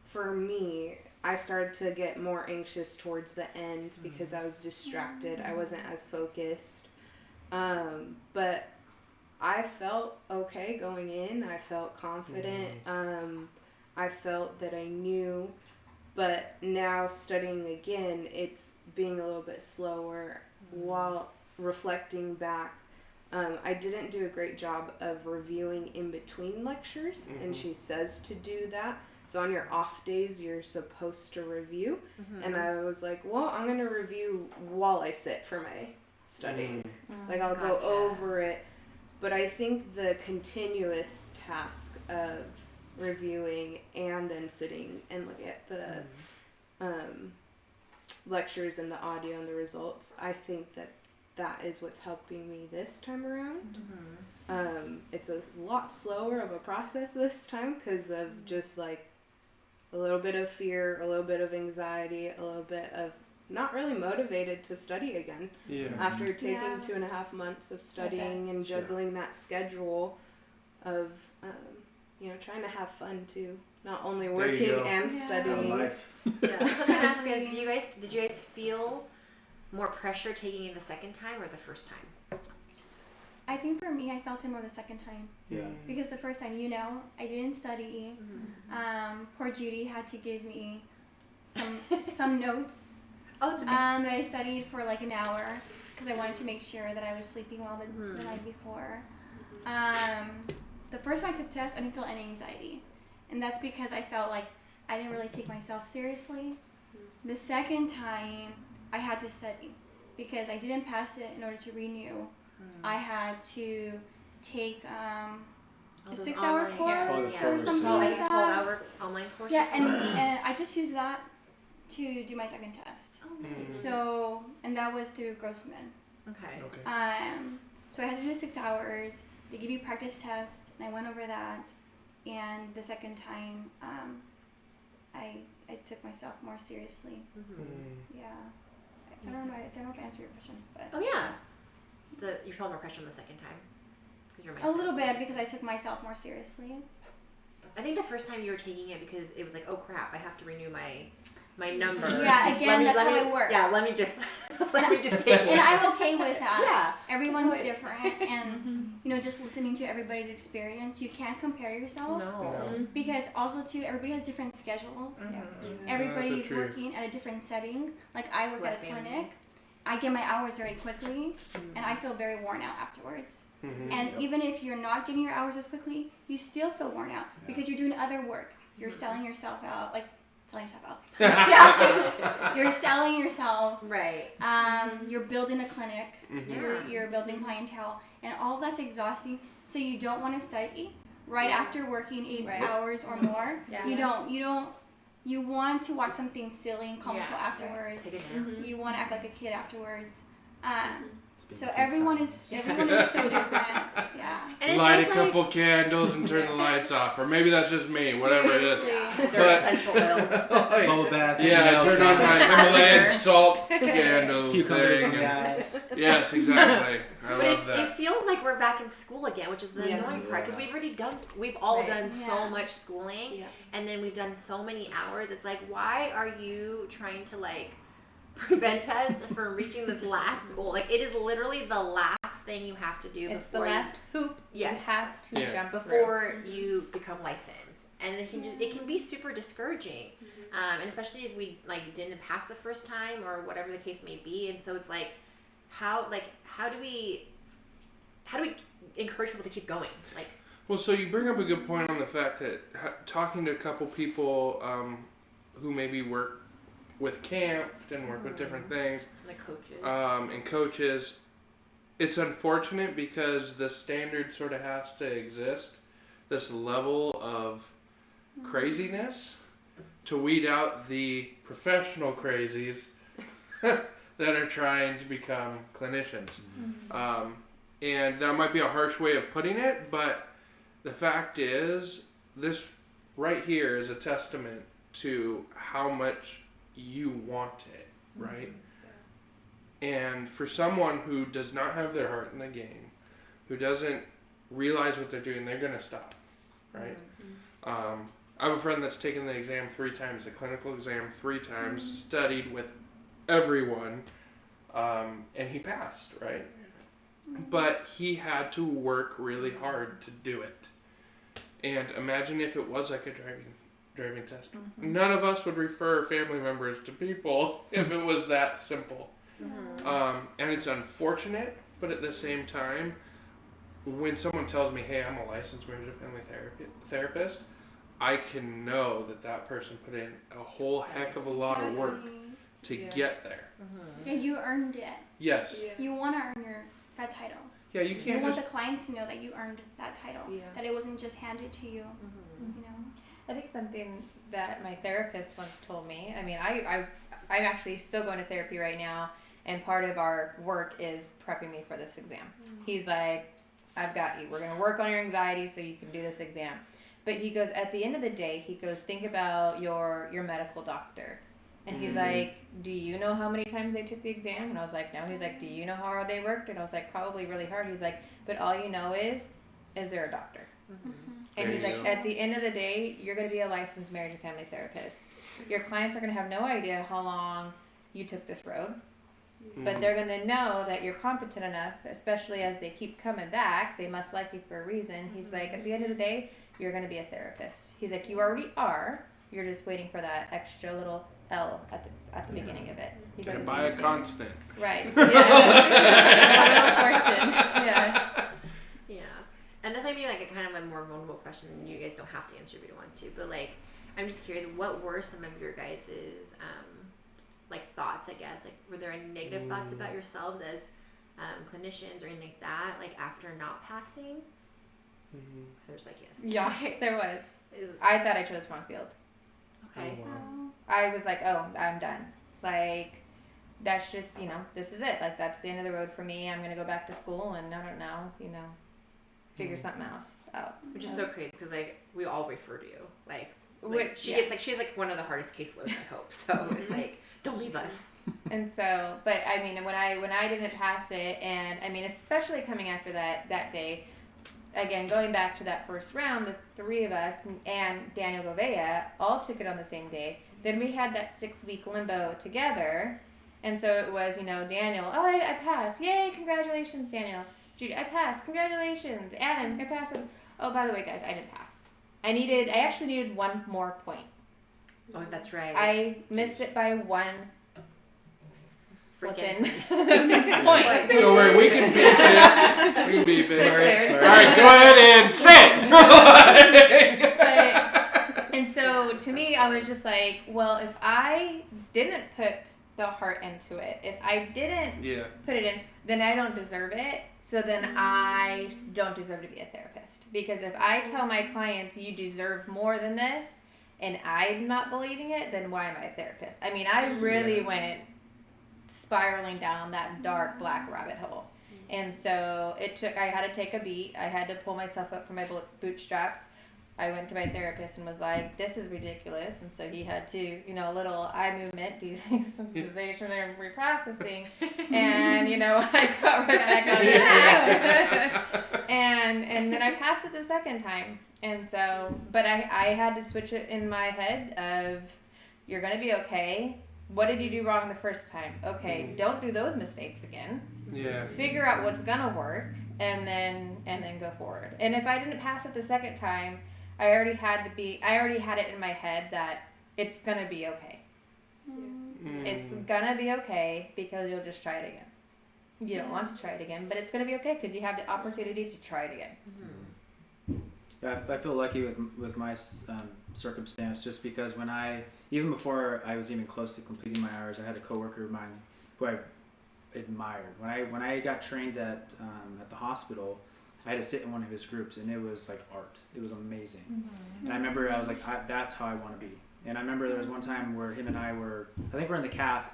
for me, I started to get more anxious towards the end because I was distracted. I wasn't as focused. But I felt okay going in. I felt confident. I felt that I knew, but now studying again, it's being a little bit slower while reflecting back. I didn't do a great job of reviewing in between lectures, and she says to do that. So on your off days, you're supposed to review. And I was like, well, I'm going to review while I sit for my studying. Like, I'll go over it. But I think the continuous task of reviewing and then sitting and looking at the lectures and the audio and the results, I think that is what's helping me this time around. It's a lot slower of a process this time because of just like a little bit of fear, a little bit of anxiety, a little bit of not really motivated to study again. After taking 2.5 months of studying and juggling that schedule of trying to have fun too, not only working and studying. I was gonna ask you guys, did you guys feel more pressure taking it the second time or the first time? I think for me, I felt it more the second time. Because the first time, I didn't study. Poor Judy had to give me some notes that I studied for like an hour because I wanted to make sure that I was sleeping well the night before. The first time I took the test, I didn't feel any anxiety. And that's because I felt like I didn't really take myself seriously. The second time, I had to study because I didn't pass it in order to renew. I had to take a 6-hour course or something like that. 12-hour online course. Yeah, and I just used that to do my second test. So, and that was through Grossman. So I had to do 6 hours. They give you practice tests, and I went over that. And the second time, I took myself more seriously. Yeah. I don't know if I answered your question, but. You felt more pressure on the second time? A little bit because I took myself more seriously. I think the first time you were taking it because it was like, oh crap, I have to renew my number. Yeah, again, that's how it works. Yeah, let me just take it. And I'm okay with that. Yeah. Everyone's different, and just listening to everybody's experience, you can't compare yourself. No. Because also too, everybody has different schedules. Everybody's working at a different setting. Like I work at a clinic. I get my hours very quickly, and I feel very worn out afterwards. And even if you're not getting your hours as quickly, you still feel worn out because you're doing other work. You're selling yourself out, You're selling yourself. Right. You're building a clinic. You're building clientele, and all that's exhausting. So you don't want to study right after working 8 hours or more. You don't. You want to watch something silly and comical afterwards. You want to act like a kid afterwards. So everyone is so different. Yeah. Light a couple candles and turn the lights off, or maybe that's just me. Whatever it is. They're essential oils. Bubble bath. Yeah, I turn on my Himalayan salt candle thing. Yes, exactly. I love that. It feels like we're back in school again, which is the annoying part because we've all done so much schooling, and then we've done so many hours. It's like, why are you trying to prevent us from reaching this last goal? Like, it is literally the last thing you have to do it's the before last hoop you have to jump before you become licensed, and it can be super discouraging, and especially if we didn't pass the first time or whatever the case may be. And so it's like, how do we encourage people to keep going? Well, so you bring up a good point on the fact that talking to a couple people who maybe work with camp and work with different things, like coaches, and coaches, it's unfortunate because the standard sort of has to exist, this level of craziness, to weed out the professional crazies that are trying to become clinicians. And that might be a harsh way of putting it, but the fact is, this right here is a testament to how much you want it, right? And for someone who does not have their heart in the game, who doesn't realize what they're doing, they're going to stop, right? I have a friend that's taken the exam 3 times, the clinical exam 3 times, studied with everyone, and he passed, right? But he had to work really hard to do it. And imagine if it was like a driving driving test. None of us would refer family members to people if it was that simple. And it's unfortunate, but at the same time, when someone tells me, hey, I'm a licensed marriage and family therapist, I can know that person put in a whole heck of a lot of work to get there. Yeah, you earned it. Yes. Yeah. You want to earn that title. Yeah, you You can't want just... the clients to know that you earned that title. Yeah. That it wasn't just handed to you. You know. I think something that my therapist once told me. I mean, I'm actually still going to therapy right now, and part of our work is prepping me for this exam. He's like, I've got you. We're going to work on your anxiety so you can do this exam. But he goes, at the end of the day, he goes, think about your medical doctor. And he's like, do you know how many times they took the exam? And I was like, no. He's like, do you know how hard they worked? And I was like, probably really hard. He's like, but all you know is there a doctor? And he's like, at the end of the day, you're going to be a licensed marriage and family therapist. Your clients are going to have no idea how long you took this road. But they're going to know that you're competent enough, especially as they keep coming back. They must like you for a reason. He's like, at the end of the day, you're going to be a therapist. He's like, you already are. You're just waiting for that extra little L at the beginning of it. He Gotta goes, buy a constant. right. Yeah. Real fortune. Yeah. Yeah. And this might be like a kind of a more vulnerable question, and you guys don't have to answer if you don't want to. But like, I'm just curious, what were some of your guys's like thoughts? I guess like, were there any negative thoughts about yourselves as clinicians or anything like that? Like after not passing, there's like yes. Yeah, there was. Is, I thought I chose wrong field. okay. I was like, oh, I'm done. Like, that's just, this is it. Like, that's the end of the road for me. I'm going to go back to school and I don't know, figure something else out. Which is so crazy because like we all refer to you. Like she yeah. gets like, she has like one of the hardest caseloads, I hope. So it's like, don't leave us. And so, but I mean, when I didn't pass it, and I mean, especially coming after that day, again, going back to that first round, the three of us and Daniel Govea all took it on the same day. Then we had that 6-week limbo together. And so it was, Daniel, oh, I passed. Yay, congratulations, Daniel. Judy, I passed. Congratulations. Adam, I passed. Oh, by the way, guys, I didn't pass. I actually needed one more point. Oh, that's right. I missed it by one freaking point. Don't worry, we can beep it. We can beep it. Censored. All right, go ahead and sit. And so to me, I was just like, well, if I didn't put the heart into it, if I didn't put it in, then I don't deserve it. So then I don't deserve to be a therapist. Because if I tell my clients you deserve more than this, and I'm not believing it, then why am I a therapist? I mean, I really went spiraling down that dark black rabbit hole. And so I had to take a beat. I had to pull myself up from my bootstraps. I went to my therapist and was like, this is ridiculous. And so he had to, a little eye movement, desensitization and reprocessing. And, I got right back on it. And then I passed it the second time. And so, but I had to switch it in my head of, you're going to be okay. What did you do wrong the first time? Okay, don't do those mistakes again. Yeah. Figure out what's going to work and then go forward. And if I didn't pass it the second time, I already had it in my head that it's going to be okay. It's going to be okay because you'll just try it again. You don't want to try it again, but it's going to be okay because you have the opportunity to try it again. Yeah, I feel lucky with my circumstance just because even before I was even close to completing my hours, I had a coworker of mine who I admired. When I got trained at the hospital, I had to sit in one of his groups, and it was like art. It was amazing. And I remember I was like, that's how I want to be. And I remember there was one time where him and I think we're in the CAF,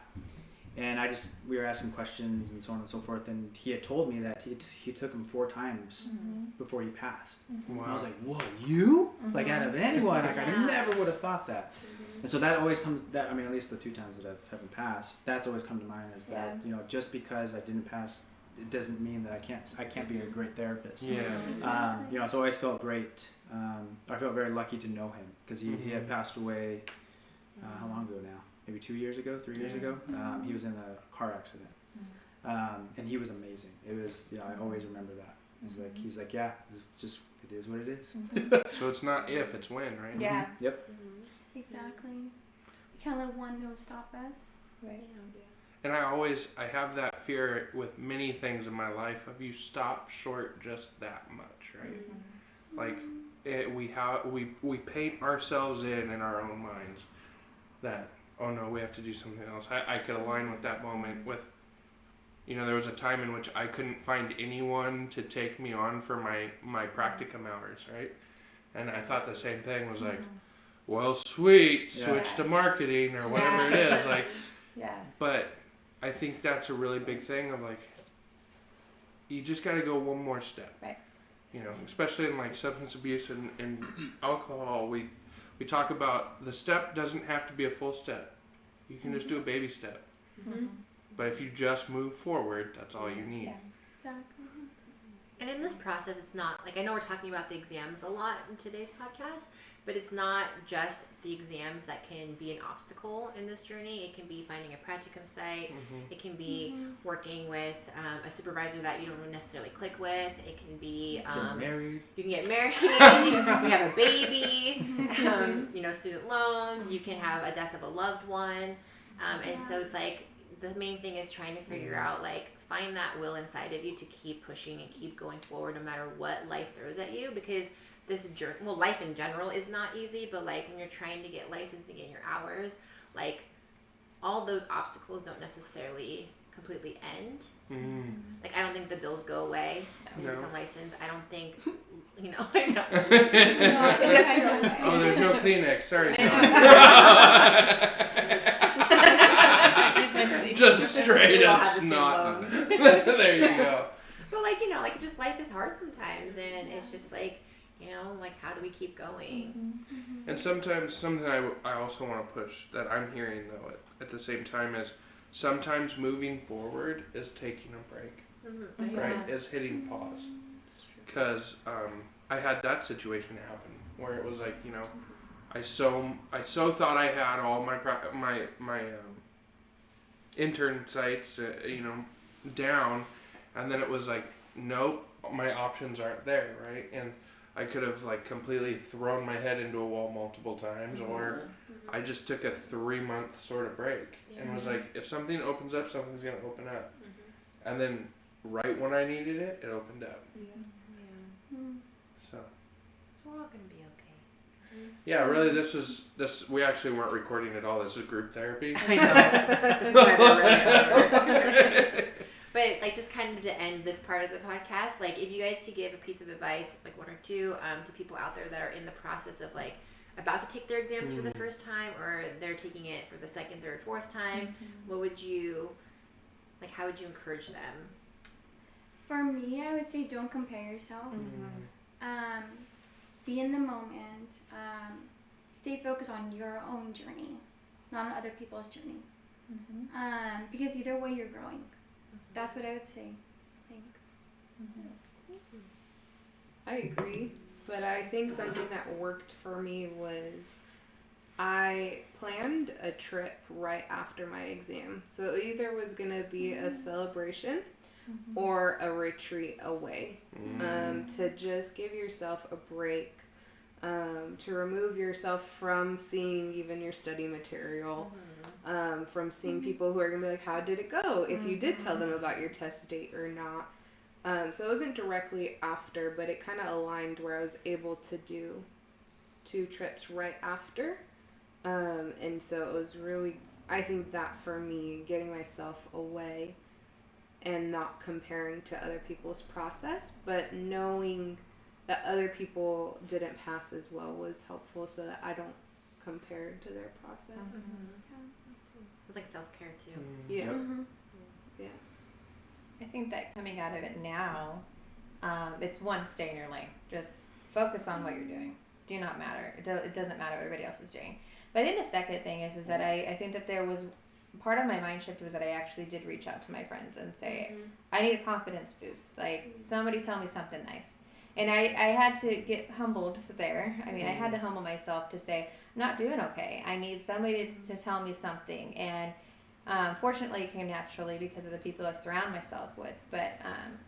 and we were asking questions and so on and so forth, and he had told me that he took him 4 times before he passed. Wow. And I was like, whoa, you? Like out of anyone, like I never would have thought that. And so that always comes, at least the 2 times that I haven't passed, that's always come to mind is that, just because I didn't pass, it doesn't mean that I can't be a great therapist. Yeah. So I always felt great. I felt very lucky to know him because he had passed away, how long ago now? Maybe 2 years ago, 3 years ago. He was in a car accident. And he was amazing. It was, I always remember that. He's like, yeah, it is what it is. So it's not if, it's when, right? Yeah. Yep. Exactly. We can't let one no stop us. Right. And I have that fear with many things in my life of you stop short just that much, right? Like we paint ourselves in our own minds that, oh no, we have to do something else. I could align with that moment with, there was a time in which I couldn't find anyone to take me on for my practicum hours, right? And I thought the same thing was like, well, sweet, switch to marketing or whatever it is. Like, but I think that's a really big thing of like, you just got to go one more step. Right. Especially in like substance abuse and alcohol, we talk about the step doesn't have to be a full step. You can just do a baby step. But if you just move forward, that's all you need. Yeah. Exactly. And in this process, it's not like, I know we're talking about the exams a lot in today's podcast, but it's not just the exams that can be an obstacle in this journey. It can be finding a practicum site. It can be working with a supervisor that you don't necessarily click with. It can be Get married. you can get married. You can have a baby. Student loans. You can have a death of a loved one. And so it's like the main thing is trying to figure out, like, find that will inside of you to keep pushing and keep going forward no matter what life throws at you, because this journey, life in general is not easy, but like when you're trying to get licensed and get your hours, like all those obstacles don't necessarily completely end. Like, I don't think the bills go away when you become licensed. I don't think, I know. Oh, there's no Kleenex. Sorry, John. Just straight up snot. There you go. But like just life is hard sometimes, and it's just like, like how do we keep going? And sometimes something I also want to push that I'm hearing though at the same time is sometimes moving forward is taking a break, right? Is hitting pause. Because I had that situation happen where it was like, I so thought I had all my intern sites, down, and then it was like, nope, my options aren't there, right? And I could have like completely thrown my head into a wall multiple times, or I just took a 3-month sort of break and was like, if something opens up, something's gonna open up. And then right when I needed it, it opened up. So we're all gonna be okay. Yeah, really, this we actually weren't recording at all. This is group therapy. I know. This is never really But like, just kind of to end this part of the podcast, like if you guys could give a piece of advice, like one or two, to people out there that are in the process of like about to take their exams for the first time, or they're taking it for the second, third, fourth time, what would you, like, how would you encourage them? For me, I would say don't compare yourself. Be in the moment. Stay focused on your own journey, not on other people's journey. Because either way, you're growing. That's what I would say, I think. I agree, but I think something that worked for me was I planned a trip right after my exam. So it either was going to be a celebration or a retreat away, to just give yourself a break, to remove yourself from seeing even your study material, from seeing people who are going to be like, how did it go? If you did tell them about your test date or not. So it wasn't directly after, but it kind of aligned where I was able to do 2 trips right after. And so it was really, I think that for me, getting myself away and not comparing to other people's process, but knowing that other people didn't pass as well was helpful so that I don't compare to their process. It was like self-care too. Yeah. Yeah. I think that coming out of it now, it's one, stay in your lane. Just focus on what you're doing. Do not matter. It doesn't matter what everybody else is doing. But I think the second thing is that I think that there was part of my mind shift was that I actually did reach out to my friends and say, I need a confidence boost. Like, somebody tell me something nice. And I had to get humbled there. I mean, I had to humble myself to say, I'm not doing okay. I need somebody to tell me something. And fortunately, it came naturally because of the people I surround myself with. But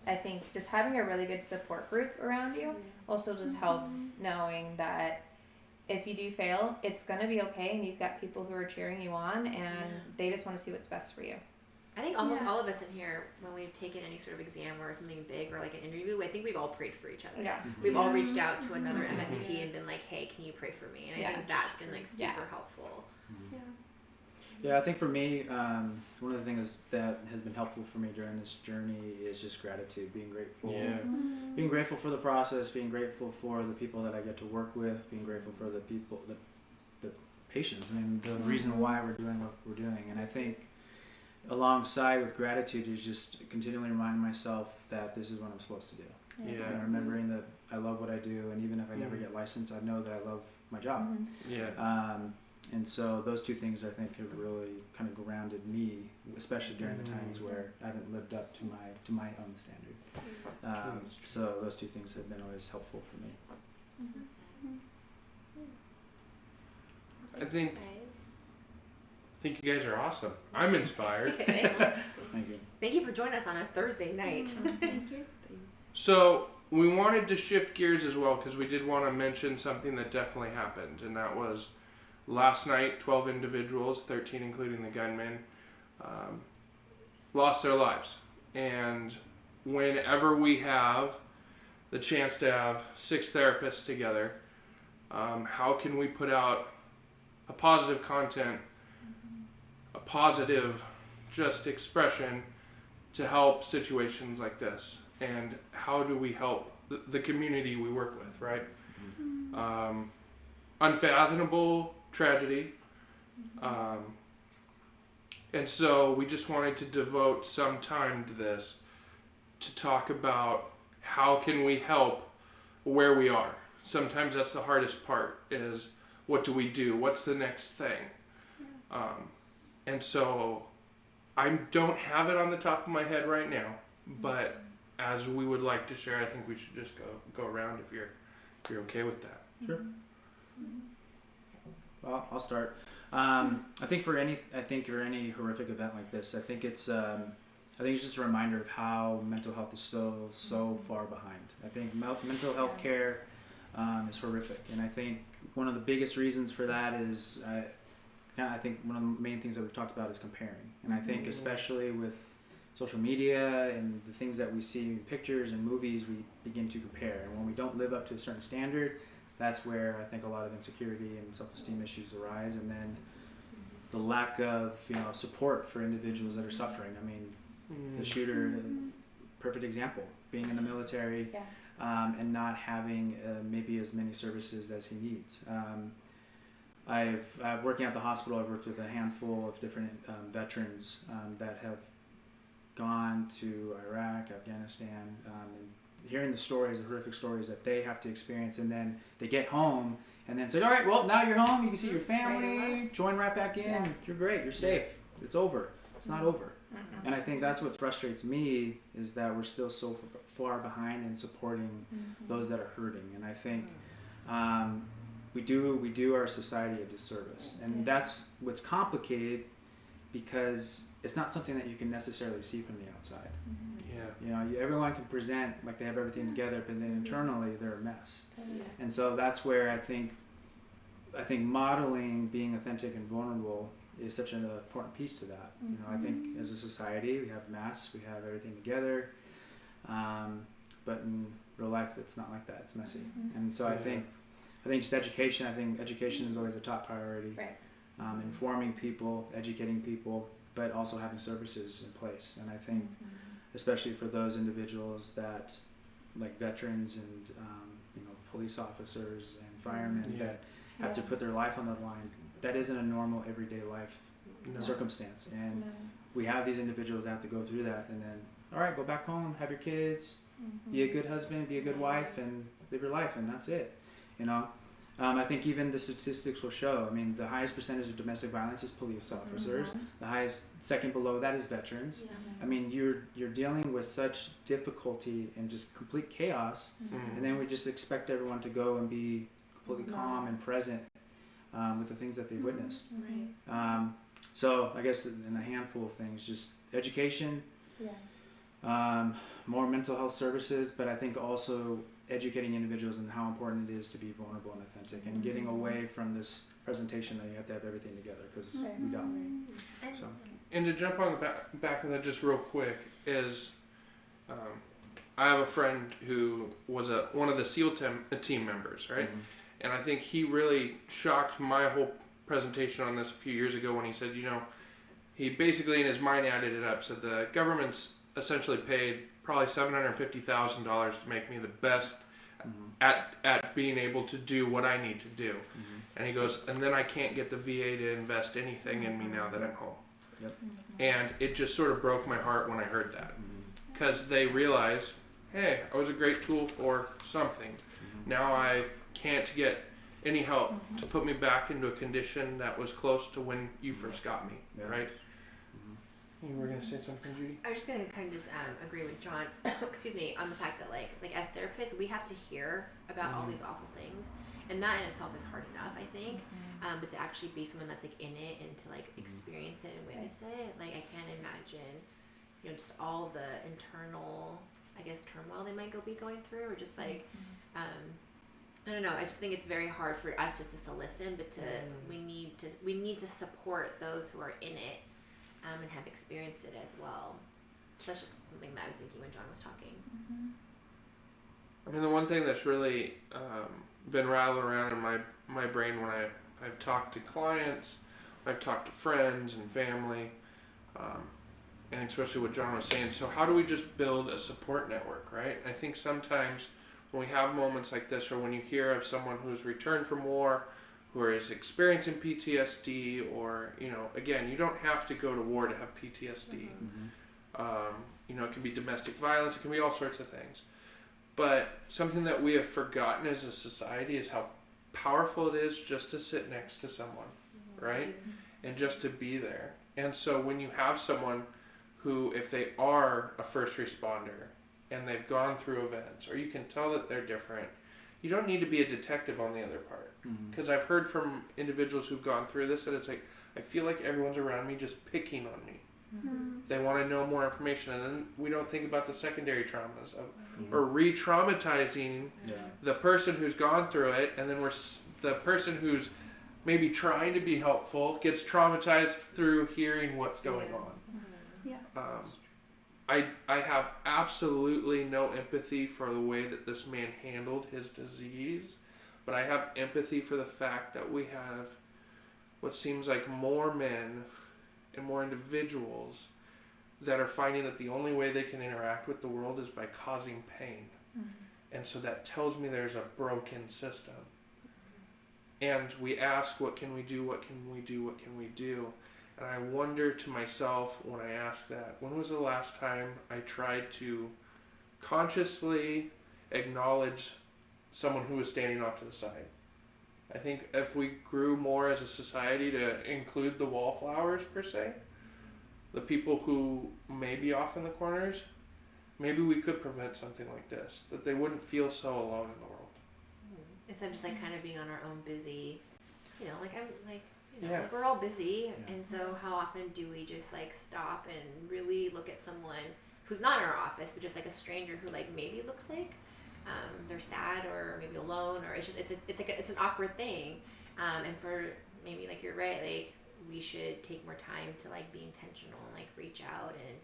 I think just having a really good support group around you also just helps, knowing that if you do fail, it's gonna be okay, and you've got people who are cheering you on, and they just want to see what's best for you. I think almost all of us in here, when we've taken any sort of exam or something big or like an interview, I think we've all prayed for each other. Yeah. We've all reached out to another MFT and been like, hey, can you pray for me? And I think that's been like super helpful. Yeah, I think for me, one of the things that has been helpful for me during this journey is just gratitude, being grateful. Yeah. Being grateful for the process, being grateful for the people that I get to work with, being grateful for the people, the patients. I mean, the reason why we're doing what we're doing. And I think alongside with gratitude is just continually reminding myself that this is what I'm supposed to do. Yeah. And remembering that I love what I do, and even if I never get licensed, I know that I love my job. Yeah. And so those two things I think have really kind of grounded me, especially during the times where I haven't lived up to my own standard. So those two things have been always helpful for me. I think you guys are awesome. I'm inspired. Thank you. Thank you for joining us on a Thursday night. Thank you. So we wanted to shift gears as well because we did want to mention something that definitely happened, and that was last night, 12 individuals, 13 including the gunman, lost their lives. And whenever we have the chance to have 6 therapists together, how can we put out a positive content, a positive just expression to help situations like this? And how do we help the community we work with, right? Unfathomable tragedy. And so we just wanted to devote some time to this to talk about how can we help where we are. Sometimes that's the hardest part is what do we do? What's the next thing? And so I don't have it on the top of my head right now, but as we would like to share, I think we should just go around if you're okay with that. Sure. Well, I'll start. I think for any horrific event like this, I think it's just a reminder of how mental health is still so far behind. I think mental health care is horrific, and I think one of the biggest reasons for that is I think one of the main things that we've talked about is comparing, and I think especially with social media and the things that we see in pictures and movies, we begin to compare, and when we don't live up to a certain standard, that's where I think a lot of insecurity and self-esteem issues arise, and then the lack of support for individuals that are suffering. I mean, the shooter, perfect example, being in the military and not having maybe as many services as he needs. Working at the hospital, I've worked with a handful of different veterans that have gone to Iraq, Afghanistan, and hearing the stories, the horrific stories that they have to experience, and then they get home and then say, all right, well, now you're home, you can see your family, join right back in, you're great, you're safe, it's over. It's not over. And I think that's what frustrates me is that we're still so far behind in supporting those that are hurting. And I think we do our society a disservice. And that's what's complicated because it's not something that you can necessarily see from the outside. Everyone can present like they have everything together, but then internally they're a mess. And so that's where I think modeling being authentic and vulnerable is such an important piece to that. I think as a society we have masks, we have everything together, but in real life it's not like that. It's messy. And so I think just education. I think education is always a top priority. Right. Informing people, educating people, but also having services in place. And I think especially for those individuals that, like veterans and police officers and firemen that have to put their life on the line, that isn't a normal everyday life circumstance. And we have these individuals that have to go through that, and then, all right, go back home, have your kids, be a good husband, be a good wife, and live your life, and that's it. I think even the statistics will show, the highest percentage of domestic violence is police officers. The highest, second below that is veterans. You're dealing with such difficulty and just complete chaos, and then we just expect everyone to go and be completely calm and present with the things that they witnessed. So I guess in a handful of things, just education, more mental health services, but I think also educating individuals on how important it is to be vulnerable and authentic, and getting away from this presentation that you have to have everything together, because we don't. So. And to jump on the back of that just real quick is, I have a friend who was one of the SEAL team members, right? Mm-hmm. And I think he really shocked my whole presentation on this a few years ago when he said, he basically in his mind added it up, said the government's essentially paid probably $750,000 to make me the best at being able to do what I need to do. Mm-hmm. And he goes, and then I can't get the VA to invest anything in me now that I'm home. Yep. And it just sort of broke my heart when I heard that, because they realized, hey, I was a great tool for something. Mm-hmm. Now I can't get any help to put me back into a condition that was close to when you first got me, right? Mm-hmm. You were going to say something, Judy? I was just going to kind of just agree with John, excuse me, on the fact that like as therapists, we have to hear about all these awful things. And that in itself is hard enough, I think. But to actually be someone that's like in it and to like experience it and witness it, like I can't imagine, just all the internal, I guess, turmoil they might be going through, or just like, I don't know. I just think it's very hard for us just to listen, but we need to support those who are in it, and have experienced it as well. So that's just something that I was thinking when John was talking. I mean, the one thing that's really been rattling around in my brain when I've talked to clients, I've talked to friends and family, and especially what John was saying. So how do we just build a support network, right? I think sometimes when we have moments like this, or when you hear of someone who's returned from war, who is experiencing PTSD, or, again, you don't have to go to war to have PTSD. It can be domestic violence, it can be all sorts of things. But something that we have forgotten as a society is how powerful it is just to sit next to someone, right? And just to be there. And so when you have someone who, if they are a first responder and they've gone through events, or you can tell that they're different, you don't need to be a detective on the other part. Because I've heard from individuals who've gone through this that it's like, I feel like everyone's around me just picking on me. They want to know more information, and then we don't think about the secondary traumas of, or re-traumatizing the person who's gone through it, and then the person who's maybe trying to be helpful gets traumatized through hearing what's going on. I have absolutely no empathy for the way that this man handled his disease, but I have empathy for the fact that we have what seems like more men and more individuals that are finding that the only way they can interact with the world is by causing pain. And so that tells me there's a broken system. And we ask, what can we do? What can we do? What can we do? And I wonder to myself when I ask that, when was the last time I tried to consciously acknowledge someone who was standing off to the side? I think if we grew more as a society to include the wallflowers, per se, the people who may be off in the corners, maybe we could prevent something like this, that they wouldn't feel so alone in the world. Instead of just like kind of being on our own busy, like we're all busy, and so how often do we just like stop and really look at someone who's not in our office, but just like a stranger who like maybe looks like they're sad or maybe alone, or it's an awkward thing, and for maybe like you're right, like we should take more time to like be intentional and like reach out and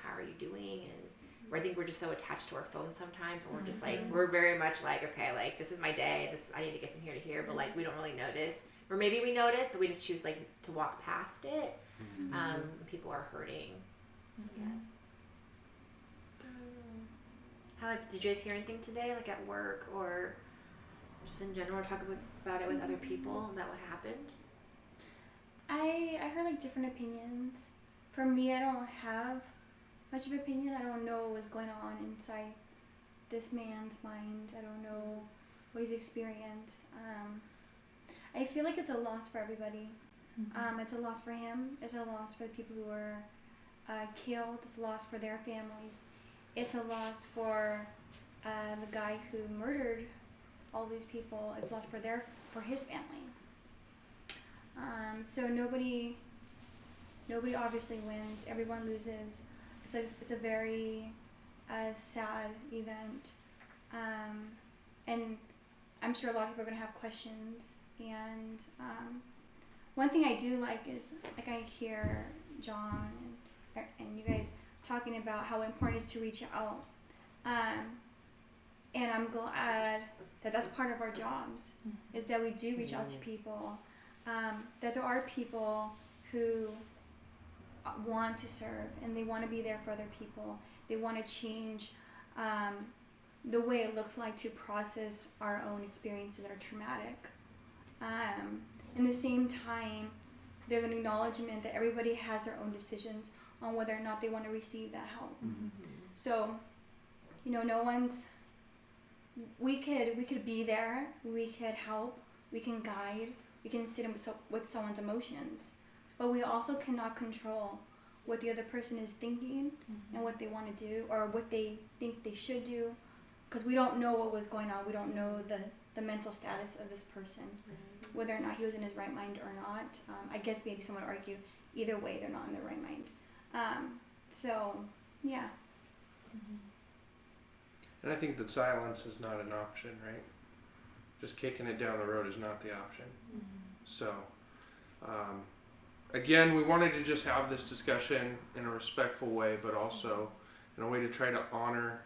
how are you doing, and I think we're just so attached to our phone sometimes, or we're just like we're very much like, okay, like this is my day, I need to get from here to here, but like we don't really notice, or maybe we notice but we just choose like to walk past it. People are hurting. Yes. How did you guys hear anything today, like at work or just in general, talk about it with other people about what happened? I heard like different opinions. For me, I don't have much of an opinion. I don't know what was going on inside this man's mind. I don't know what he's experienced. I feel like it's a loss for everybody. It's a loss for him. It's a loss for the people who were killed. It's a loss for their families. It's a loss for the guy who murdered all these people. It's a loss for his family. So nobody obviously wins. Everyone loses. It's a very sad event. And I'm sure a lot of people are going to have questions. And one thing I do like is, like, I hear John and you guys talking about how important it is to reach out. And I'm glad that that's part of our jobs, is that we do reach out to people, that there are people who want to serve and they want to be there for other people. They want to change the way it looks like to process our own experiences that are traumatic. In the same time, there's an acknowledgement that everybody has their own decisions on whether or not they want to receive that help. So, no one's. We could be there. We could help. We can guide. We can sit with someone's emotions, but we also cannot control what the other person is thinking and what they want to do or what they think they should do, because we don't know what was going on. We don't know the mental status of this person, whether or not he was in his right mind or not. I guess maybe someone would argue either way they're not in their right mind. So, yeah. And I think that silence is not an option, right? Just kicking it down the road is not the option. So, again, we wanted to just have this discussion in a respectful way, but also in a way to try to honor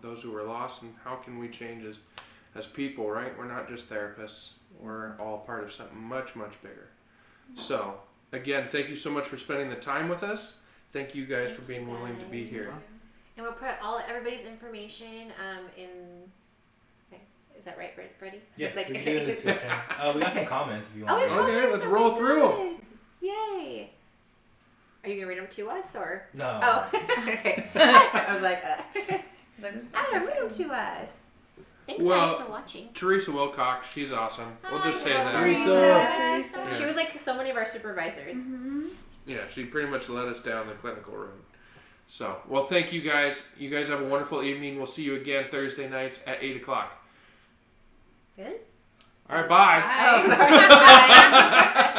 those who were lost, and how can we change as people, right? We're not just therapists. We're all part of something much, much bigger. So, again, thank you so much for spending the time with us. Thank you guys for being willing to be here. And we'll put everybody's information in. Okay. Is that right, Freddie? Yeah, Like, we can do the description. We got some comments if you want. Oh, to we read. have Okay, let's comments. roll Okay, through. good. Yay! Are you gonna read them to us or? No. Oh, okay. I was like, Adam, read them to us. Thanks, Well, guys, for watching. Teresa Wilcox, she's awesome. We'll just say that. Teresa. She was like so many of our supervisors. Yeah, she pretty much led us down the clinical road. So, well, thank you guys. You guys have a wonderful evening. We'll see you again Thursday nights at 8 o'clock. Good? All right, bye. Oh, bye.